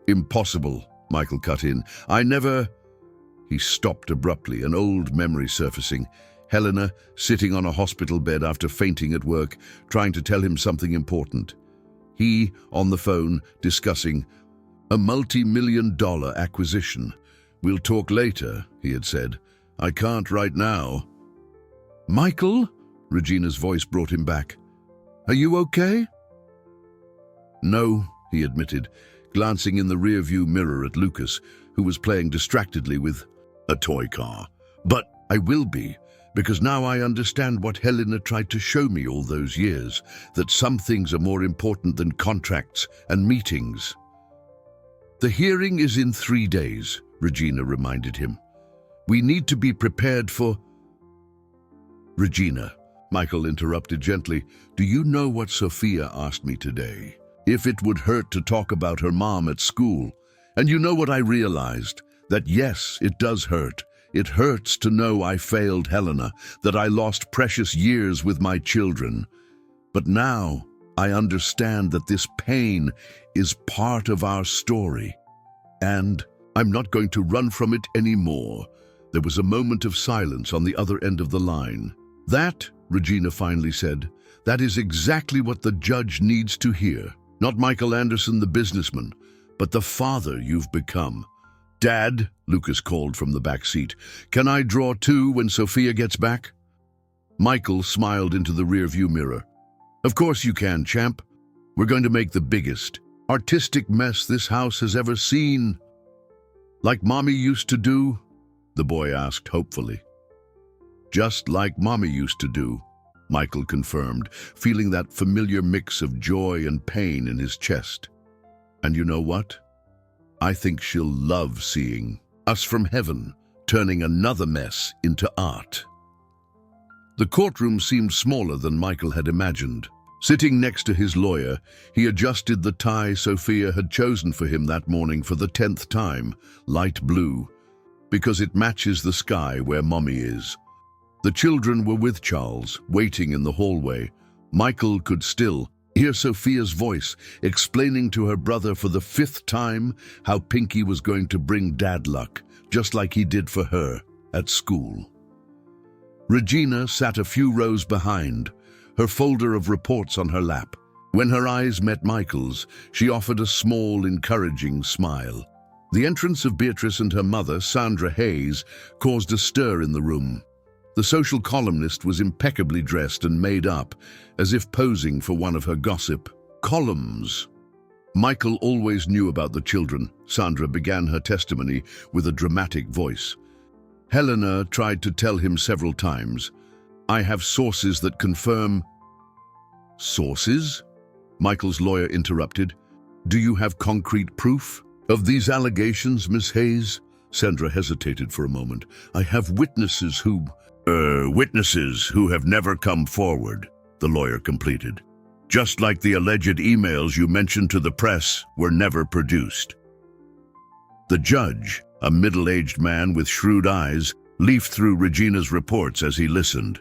"Impossible," Michael cut in. "I never—" He stopped abruptly, an old memory surfacing. Helena, sitting on a hospital bed after fainting at work, trying to tell him something important. He, on the phone, discussing a multi-million-dollar acquisition. "We'll talk later," he had said. "I can't right now." "Michael?" Regina's voice brought him back. "Are you okay?" "No," he admitted, glancing in the rear-view mirror at Lucas, who was playing distractedly with a toy car. "But I will be. Because now I understand what Helena tried to show me all those years, that some things are more important than contracts and meetings." "The hearing is in 3 days," Regina reminded him. "We need to be prepared for—" "Regina," Michael interrupted gently, "do you know what Sophia asked me today? If it would hurt to talk about her mom at school. And you know what I realized? That yes, it does hurt. It hurts to know I failed Helena, that I lost precious years with my children. But now I understand that this pain is part of our story. And I'm not going to run from it anymore. There was a moment of silence on the other end of the line. That, Regina finally said, that is exactly what the judge needs to hear. Not Michael Anderson, the businessman, but the father you've become. Dad, Lucas called from the back seat, can I draw too when Sophia gets back? Michael smiled into the rearview mirror. Of course you can, champ. We're going to make the biggest, artistic mess this house has ever seen. Like Mommy used to do? The boy asked hopefully. Just like Mommy used to do, Michael confirmed, feeling that familiar mix of joy and pain in his chest. And you know what? I think she'll love seeing us from heaven turning another mess into art. The courtroom seemed smaller than Michael had imagined. Sitting next to his lawyer, he adjusted the tie Sophia had chosen for him that morning for the 10th time, light blue, because it matches the sky where Mommy is. The children were with Charles, waiting in the hallway. Michael could still hear Sophia's voice, explaining to her brother for the 5th time how Pinky was going to bring Dad luck, just like he did for her at school. Regina sat a few rows behind, her folder of reports on her lap. When her eyes met Michael's, she offered a small, encouraging smile. The entrance of Beatrice and her mother, Sandra Hayes, caused a stir in the room. The social columnist was impeccably dressed and made up, as if posing for one of her gossip columns. Michael always knew about the children. Sandra began her testimony with a dramatic voice. Helena tried to tell him several times, I have sources that confirm... Sources? Michael's lawyer interrupted. Do you have concrete proof of these allegations, Miss Hayes? Sandra hesitated for a moment. I have witnesses who... Witnesses who have never come forward, the lawyer completed. Just like the alleged emails you mentioned to the press were never produced. The judge, a middle-aged man with shrewd eyes, leafed through Regina's reports as he listened.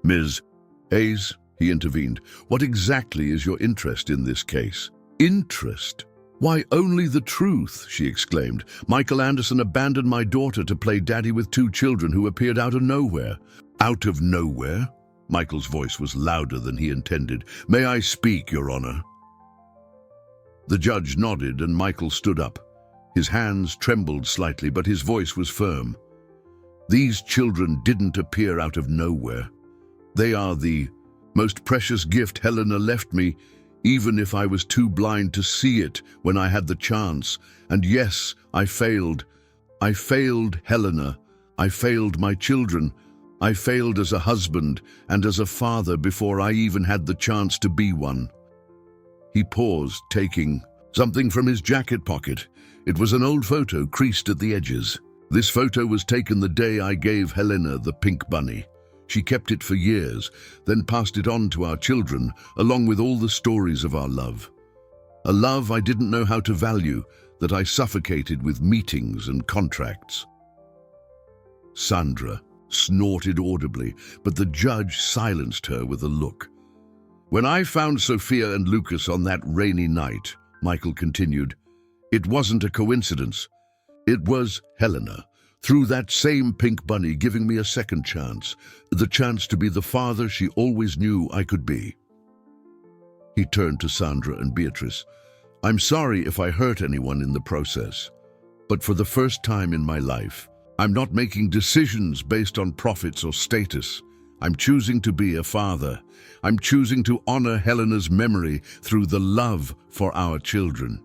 Ms. Hayes, he intervened, what exactly is your interest in this case? Interest? Why, only the truth, she exclaimed. Michael Anderson abandoned my daughter to play daddy with 2 children who appeared out of nowhere. Out of nowhere? Michael's voice was louder than he intended. May I speak, Your Honor? The judge nodded and Michael stood up. His hands trembled slightly, but his voice was firm. These children didn't appear out of nowhere. They are the most precious gift Helena left me, even if I was too blind to see it when I had the chance. And yes, I failed. I failed Helena. I failed my children. I failed as a husband and as a father before I even had the chance to be one. He paused, taking something from his jacket pocket. It was an old photo, creased at the edges. This photo was taken the day I gave Helena the pink bunny. She kept it for years, then passed it on to our children, along with all the stories of our love. A love I didn't know how to value, that I suffocated with meetings and contracts. Sandra snorted audibly, but the judge silenced her with a look. When I found Sophia and Lucas on that rainy night, Michael continued, it wasn't a coincidence. It was Helena, through that same pink bunny, giving me a second chance, the chance to be the father she always knew I could be. He turned to Sandra and Beatrice. I'm sorry if I hurt anyone in the process, but for the first time in my life, I'm not making decisions based on profits or status. I'm choosing to be a father. I'm choosing to honor Helena's memory through the love for our children.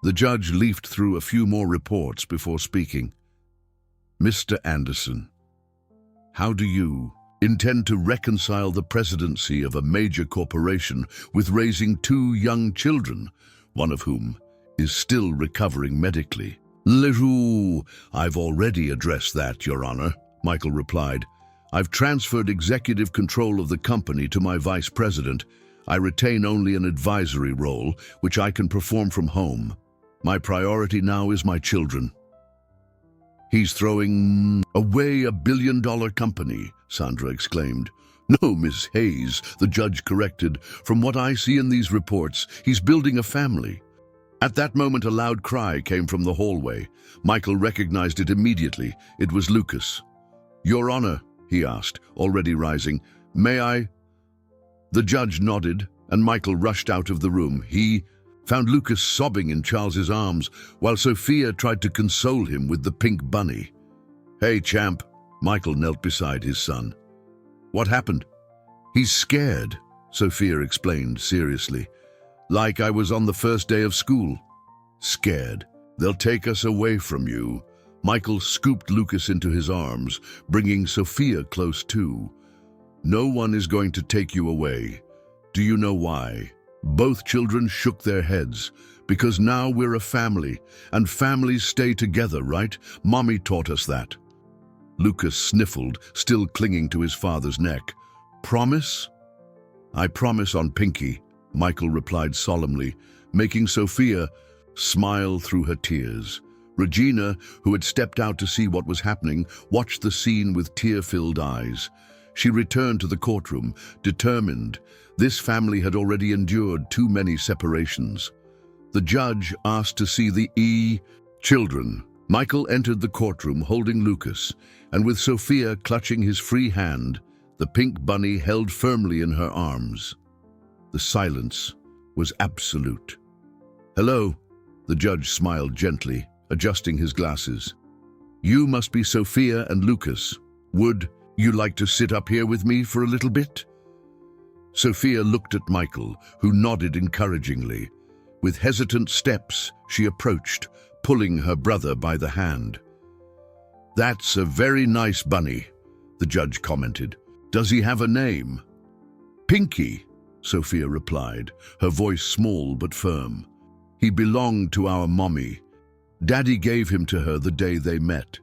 The judge leafed through a few more reports before speaking. Mr. Anderson, how do you intend to reconcile the presidency of a major corporation with raising 2 young children, one of whom is still recovering medically? I've already addressed that, Your Honor, Michael replied. I've transferred executive control of the company to my vice president. I retain only an advisory role, which I can perform from home. My priority now is my children. He's throwing away a billion-dollar company, Sandra exclaimed. No, Miss Hayes, the judge corrected. From what I see in these reports, he's building a family. At that moment, a loud cry came from the hallway. Michael recognized it immediately. It was Lucas. Your Honor, he asked, already rising. May I? The judge nodded, and Michael rushed out of the room. He found Lucas sobbing in Charles's arms, while Sophia tried to console him with the pink bunny. Hey, champ. Michael knelt beside his son. What happened? He's scared, Sophia explained seriously. Like I was on the first day of school. Scared. They'll take us away from you. Michael scooped Lucas into his arms, bringing Sophia close too. No one is going to take you away. Do you know why? Both children shook their heads. Because now we're a family, and families stay together, right? Mommy taught us that. Lucas sniffled, still clinging to his father's neck. Promise? I promise on Pinky, Michael replied solemnly, making Sophia smile through her tears. Regina, who had stepped out to see what was happening, watched the scene with tear-filled eyes. She returned to the courtroom, determined. This family had already endured too many separations. The judge asked to see the children. Michael entered the courtroom holding Lucas, and with Sophia clutching his free hand, the pink bunny held firmly in her arms. The silence was absolute. Hello, the judge smiled gently, adjusting his glasses. You must be Sophia and Lucas. Would you like to sit up here with me for a little bit? Sophia looked at Michael, who nodded encouragingly. With hesitant steps, she approached, pulling her brother by the hand. That's a very nice bunny, the judge commented. Does he have a name? Pinky, Sophia replied, her voice small but firm. He belonged to our mommy. Daddy gave him to her the day they met.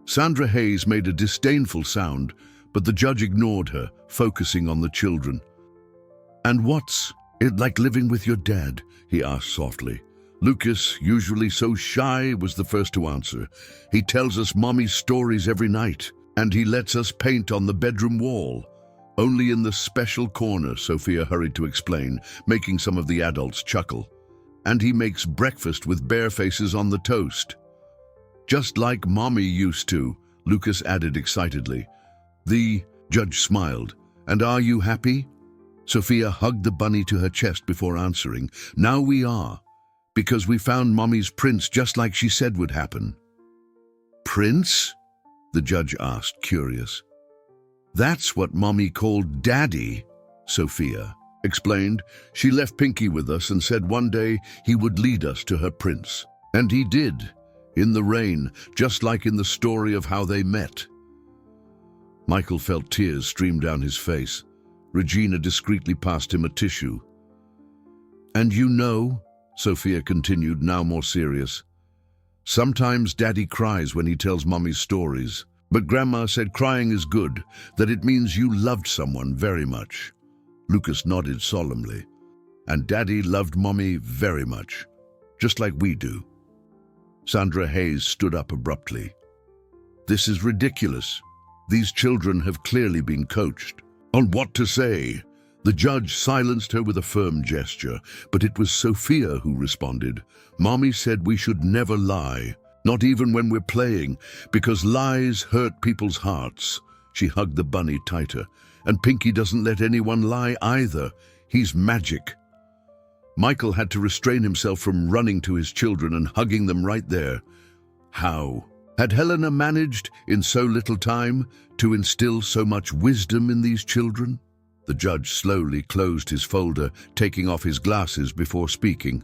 Sandra Hayes made a disdainful sound, but the judge ignored her, focusing on the children. And what's it like living with your dad? He asked softly. Lucas, usually so shy, was the first to answer. He tells us mommy's stories every night, and he lets us paint on the bedroom wall. Only in the special corner, Sophia hurried to explain, making some of the adults chuckle. And he makes breakfast with bare faces on the toast. Just like mommy used to, Lucas added excitedly. The judge smiled. And are you happy? Sophia hugged the bunny to her chest before answering. Now we are, because we found mommy's prince just like she said would happen. Prince? The judge asked, curious. That's what mommy called Daddy, Sophia explained. She left Pinky with us and said one day he would lead us to her prince. And he did, in the rain, just like in the story of how they met. Michael felt tears stream down his face. Regina discreetly passed him a tissue. And you know, Sophia continued, now more serious, sometimes Daddy cries when he tells Mommy's stories, but Grandma said crying is good, that it means you loved someone very much. Lucas nodded solemnly. And Daddy loved Mommy very much, just like we do. Sandra Hayes stood up abruptly. This is ridiculous. These children have clearly been coached on what to say. The judge silenced her with a firm gesture, but it was Sophia who responded. Mommy said we should never lie, not even when we're playing, because lies hurt people's hearts. She hugged the bunny tighter. And Pinky doesn't let anyone lie either. He's magic. Michael had to restrain himself from running to his children and hugging them right there. How had Helena managed, in so little time, to instill so much wisdom in these children? The judge slowly closed his folder, taking off his glasses before speaking.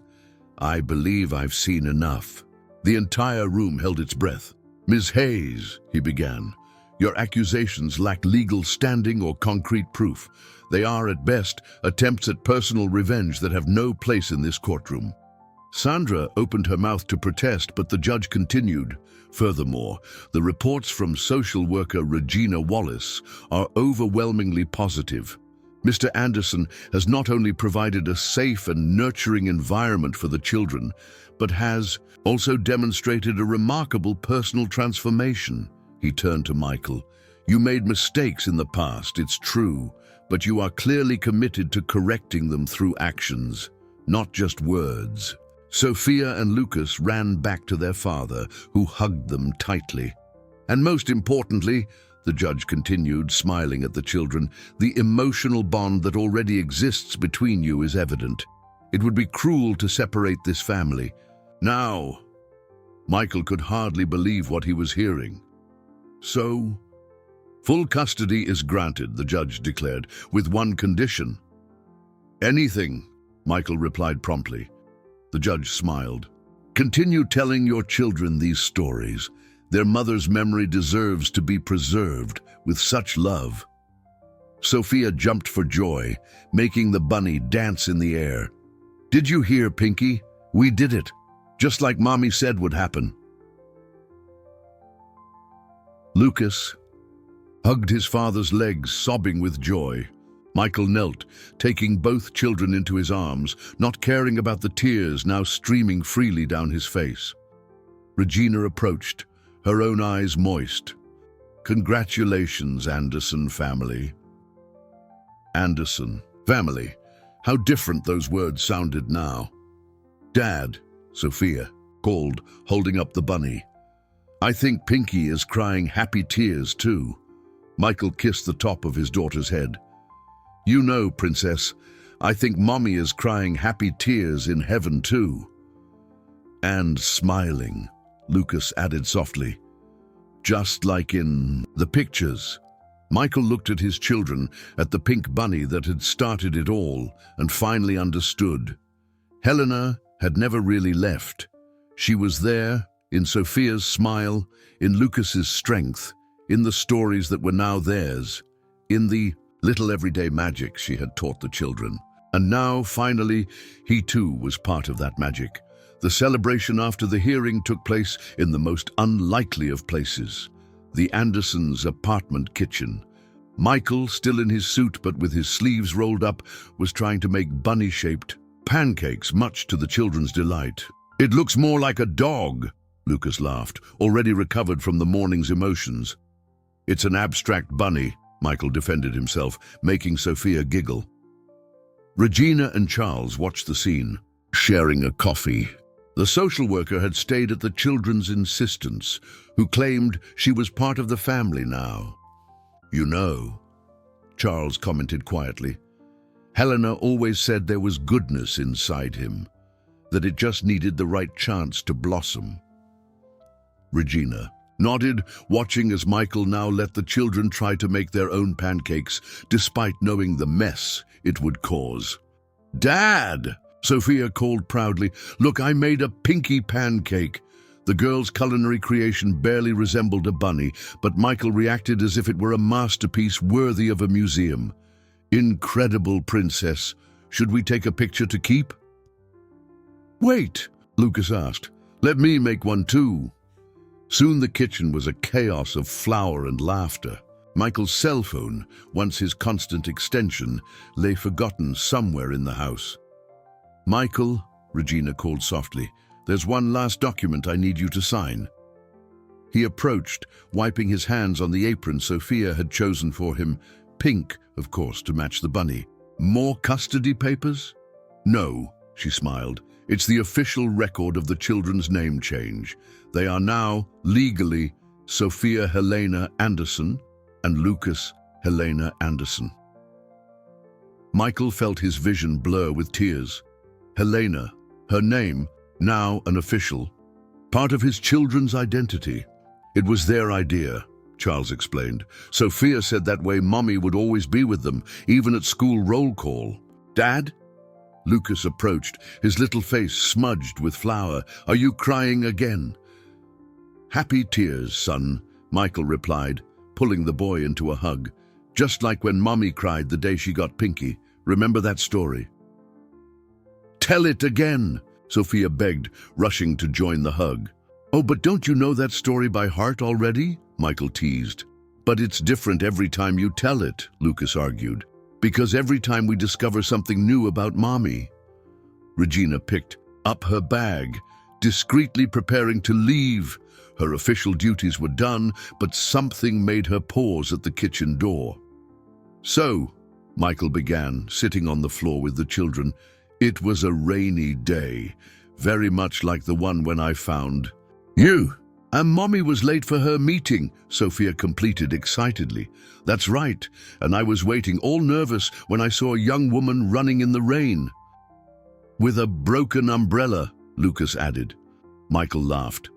I believe I've seen enough. The entire room held its breath. Ms. Hayes, he began, your accusations lack legal standing or concrete proof. They are, at best, attempts at personal revenge that have no place in this courtroom. Sandra opened her mouth to protest, but the judge continued. Furthermore, the reports from social worker Regina Wallace are overwhelmingly positive. Mr. Anderson has not only provided a safe and nurturing environment for the children, but has also demonstrated a remarkable personal transformation. He turned to Michael. You made mistakes in the past, it's true, but you are clearly committed to correcting them through actions, not just words. Sophia and Lucas ran back to their father, who hugged them tightly. And most importantly, the judge continued, smiling at the children, the emotional bond that already exists between you is evident. It would be cruel to separate this family. Now, Michael could hardly believe what he was hearing. So, full custody is granted, the judge declared, with one condition. Anything, Michael replied promptly. The judge smiled. Continue telling your children these stories. Their mother's memory deserves to be preserved with such love. Sophia jumped for joy, making the bunny dance in the air. Did you hear, Pinky? We did it, just like Mommy said would happen. Lucas hugged his father's legs, sobbing with joy. Michael knelt, taking both children into his arms, not caring about the tears now streaming freely down his face. Regina approached, her own eyes moist. Congratulations, Anderson family. Anderson family. How different those words sounded now. Dad, Sophia called, holding up the bunny. I think Pinky is crying happy tears too. Michael kissed the top of his daughter's head. You know, Princess, I think Mommy is crying happy tears in heaven too. And smiling, Lucas added softly. Just like in the pictures. Michael looked at his children, at the pink bunny that had started it all, and finally understood. Helena had never really left. She was there, in Sophia's smile, in Lucas's strength, in the stories that were now theirs, in the little everyday magic she had taught the children. And now, finally, he too was part of that magic. The celebration after the hearing took place in the most unlikely of places, the Andersons' apartment kitchen. Michael, still in his suit but with his sleeves rolled up, was trying to make bunny-shaped pancakes, much to the children's delight. It looks more like a dog, Lucas laughed, already recovered from the morning's emotions. It's an abstract bunny, Michael defended himself, making Sophia giggle. Regina and Charles watched the scene, sharing a coffee. The social worker had stayed at the children's insistence, who claimed she was part of the family now. You know, Charles commented quietly, Helena always said there was goodness inside him, that it just needed the right chance to blossom. Regina nodded, watching as Michael now let the children try to make their own pancakes, despite knowing the mess it would cause. Dad! Sophia called proudly, Look, I made a Pinky pancake. The girl's culinary creation barely resembled a bunny, but Michael reacted as if it were a masterpiece worthy of a museum. Incredible, Princess. Should we take a picture to keep? Wait, Lucas asked. Let me make one too. Soon the kitchen was a chaos of flour and laughter. Michael's cell phone, once his constant extension, lay forgotten somewhere in the house. Michael, Regina called softly, there's one last document I need you to sign. He approached, wiping his hands on the apron Sophia had chosen for him, pink, of course, to match the bunny. More custody papers? No, she smiled. It's the official record of the children's name change. They are now, legally, Sophia Helena Anderson and Lucas Helena Anderson. Michael felt his vision blur with tears. Helena, her name, now an official, part of his children's identity. It was their idea, Charles explained. Sophia said that way Mommy would always be with them, even at school roll call. Dad? Lucas approached, his little face smudged with flour. Are you crying again? Happy tears, son, Michael replied, pulling the boy into a hug. Just like when Mommy cried the day she got Pinky. Remember that story? Tell it again, Sophia begged, rushing to join the hug. Oh, but don't you know that story by heart already? Michael teased. But it's different every time you tell it, Lucas argued. Because every time we discover something new about Mommy. Regina picked up her bag, discreetly preparing to leave. Her official duties were done, but something made her pause at the kitchen door. "So," Michael began, sitting on the floor with the children, "it was a rainy day, very much like the one when I found you. And Mommy was late for her meeting," Sophia completed excitedly. "That's right, and I was waiting, all nervous, when I saw a young woman running in the rain." "With a broken umbrella," Lucas added. Michael laughed.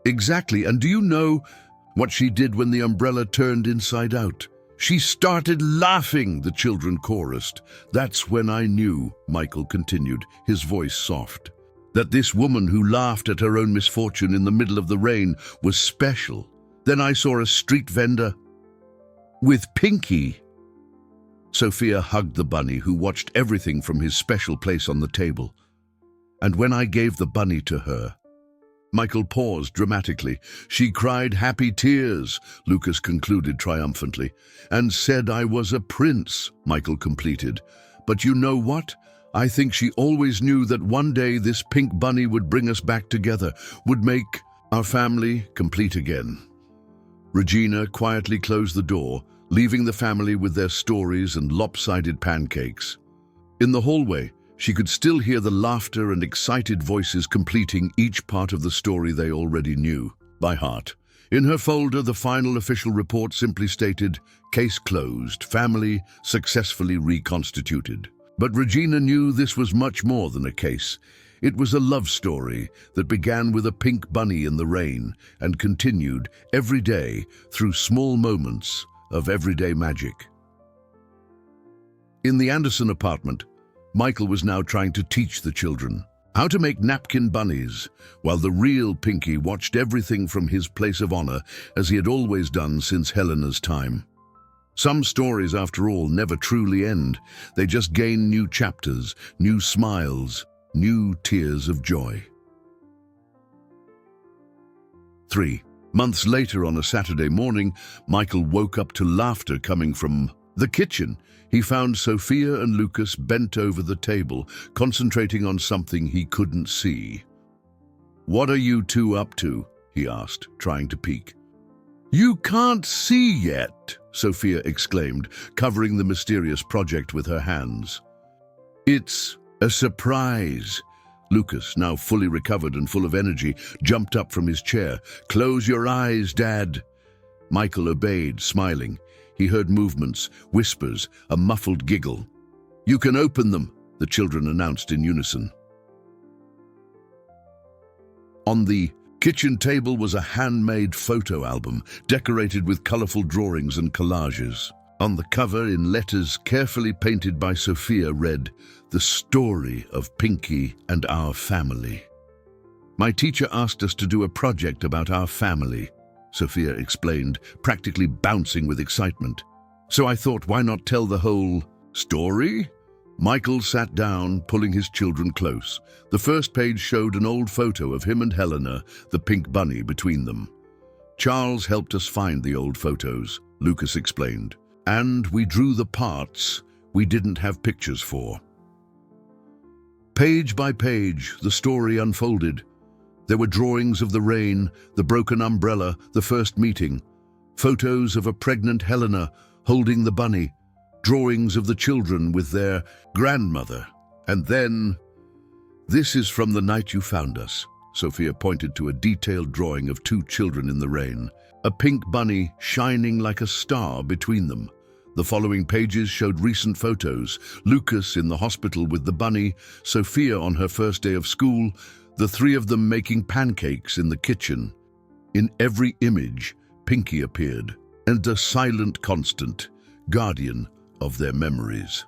"Exactly, and do you know what she did when the umbrella turned inside out?" "She started laughing," the children chorused. "That's when I knew," Michael continued, his voice soft, "that this woman who laughed at her own misfortune in the middle of the rain was special. Then I saw a street vendor with Pinky." Sophia hugged the bunny, who watched everything from his special place on the table. "And when I gave the bunny to her," Michael paused dramatically. "She cried happy tears," Lucas concluded triumphantly. "And said I was a prince," Michael completed. "But you know what? I think she always knew that one day this pink bunny would bring us back together, would make our family complete again." Regina quietly closed the door, leaving the family with their stories and lopsided pancakes. In the hallway, she could still hear the laughter and excited voices completing each part of the story they already knew by heart. In her folder, the final official report simply stated, "Case closed, family successfully reconstituted." But Regina knew this was much more than a case. It was a love story that began with a pink bunny in the rain and continued every day through small moments of everyday magic. In the Anderson apartment, Michael was now trying to teach the children how to make napkin bunnies, while the real Pinky watched everything from his place of honor, as he had always done since Helena's time. Some stories, after all, never truly end. They just gain new chapters, new smiles, new tears of joy. 3 months later, on a Saturday morning, Michael woke up to laughter coming from the kitchen. He found Sophia and Lucas bent over the table, concentrating on something he couldn't see. "What are you two up to?" he asked, trying to peek. "You can't see yet," Sophia exclaimed, covering the mysterious project with her hands. "It's a surprise." Lucas, now fully recovered and full of energy, jumped up from his chair. "Close your eyes, Dad." Michael obeyed, smiling. He heard movements, whispers, a muffled giggle. "You can open them," the children announced in unison. On the kitchen table was a handmade photo album, decorated with colorful drawings and collages. On the cover, in letters carefully painted by Sophia, read, "The story of Pinky and our family." "My teacher asked us to do a project about our family," Sophia explained, practically bouncing with excitement. "So I thought, why not tell the whole story?" Michael sat down, pulling his children close. The first page showed an old photo of him and Helena, the pink bunny between them. "Charles helped us find the old photos," Lucas explained. "And we drew the parts we didn't have pictures for." Page by page, the story unfolded. There were drawings of the rain, the broken umbrella, the first meeting, photos of a pregnant Helena holding the bunny, drawings of the children with their grandmother. And then, "This is from the night you found us." Sophia pointed to a detailed drawing of two children in the rain, a pink bunny shining like a star between them. The following pages showed recent photos: Lucas in the hospital with the bunny, Sophia on her first day of school, the three of them making pancakes in the kitchen. In every image, Pinky appeared, and a silent constant, guardian of their memories.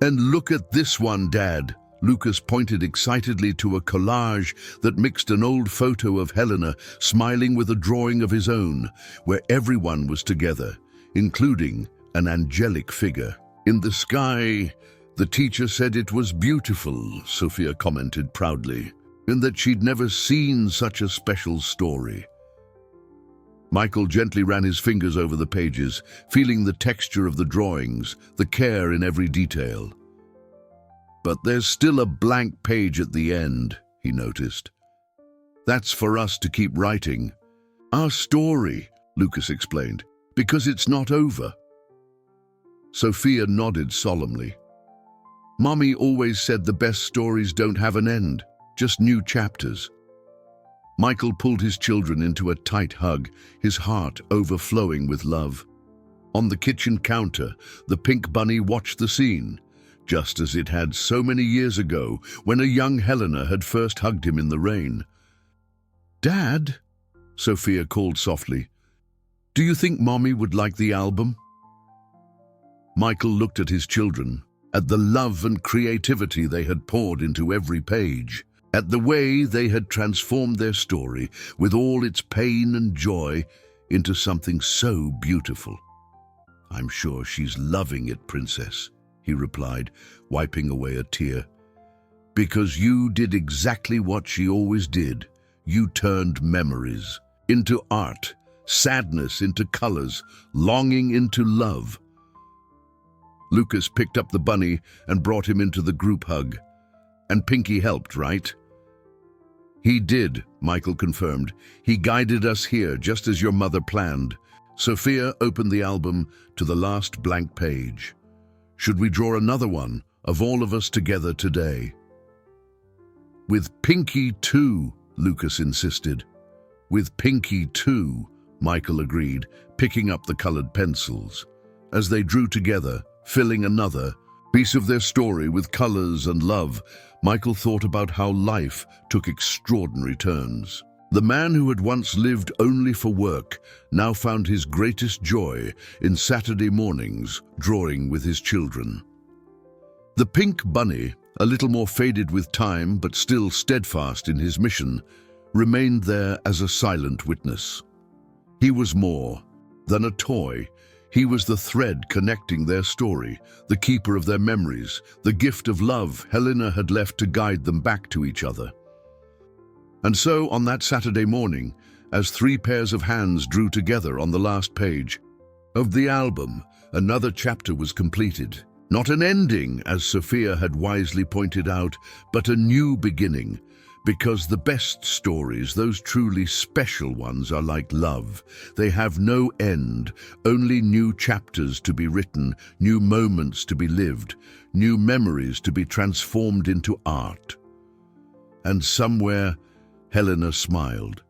"And look at this one, Dad." Lucas pointed excitedly to a collage that mixed an old photo of Helena smiling with a drawing of his own, where everyone was together, including an angelic figure. "In the sky, the teacher said it was beautiful," Sophia commented proudly, "and that she'd never seen such a special story." Michael gently ran his fingers over the pages, feeling the texture of the drawings, the care in every detail. But there's still a blank page at the end, he noticed. That's for us to keep writing. Our story, Lucas explained, because it's not over. Sophia nodded solemnly. Mommy always said the best stories don't have an end, just new chapters. Michael pulled his children into a tight hug, his heart overflowing with love. On the kitchen counter, the pink bunny watched the scene, just as it had so many years ago when a young Helena had first hugged him in the rain. "Dad," Sophia called softly, "do you think Mommy would like the album?" Michael looked at his children, at the love and creativity they had poured into every page, at the way they had transformed their story with all its pain and joy into something so beautiful. "I'm sure she's loving it, Princess," he replied, wiping away a tear. "Because you did exactly what she always did. You turned memories into art, sadness into colors, longing into love." Lucas picked up the bunny and brought him into the group hug. "And Pinky helped, right?" "He did," Michael confirmed. "He guided us here, just as your mother planned." Sophia opened the album to the last blank page. "Should we draw another one of all of us together today?" "With Pinky too," Lucas insisted. "With Pinky too," Michael agreed, picking up the colored pencils. As they drew together, filling another piece of their story with colors and love, Michael thought about how life took extraordinary turns. The man who had once lived only for work now found his greatest joy in Saturday mornings drawing with his children. The pink bunny, a little more faded with time but still steadfast in his mission, remained there as a silent witness. He was more than a toy. He was the thread connecting their story, the keeper of their memories, the gift of love Helena had left to guide them back to each other. And so, on that Saturday morning, as three pairs of hands drew together on the last page of the album, another chapter was completed. Not an ending, as Sophia had wisely pointed out, but a new beginning. Because the best stories, those truly special ones, are like love. They have no end, only new chapters to be written, new moments to be lived, new memories to be transformed into art. And somewhere, Helena smiled.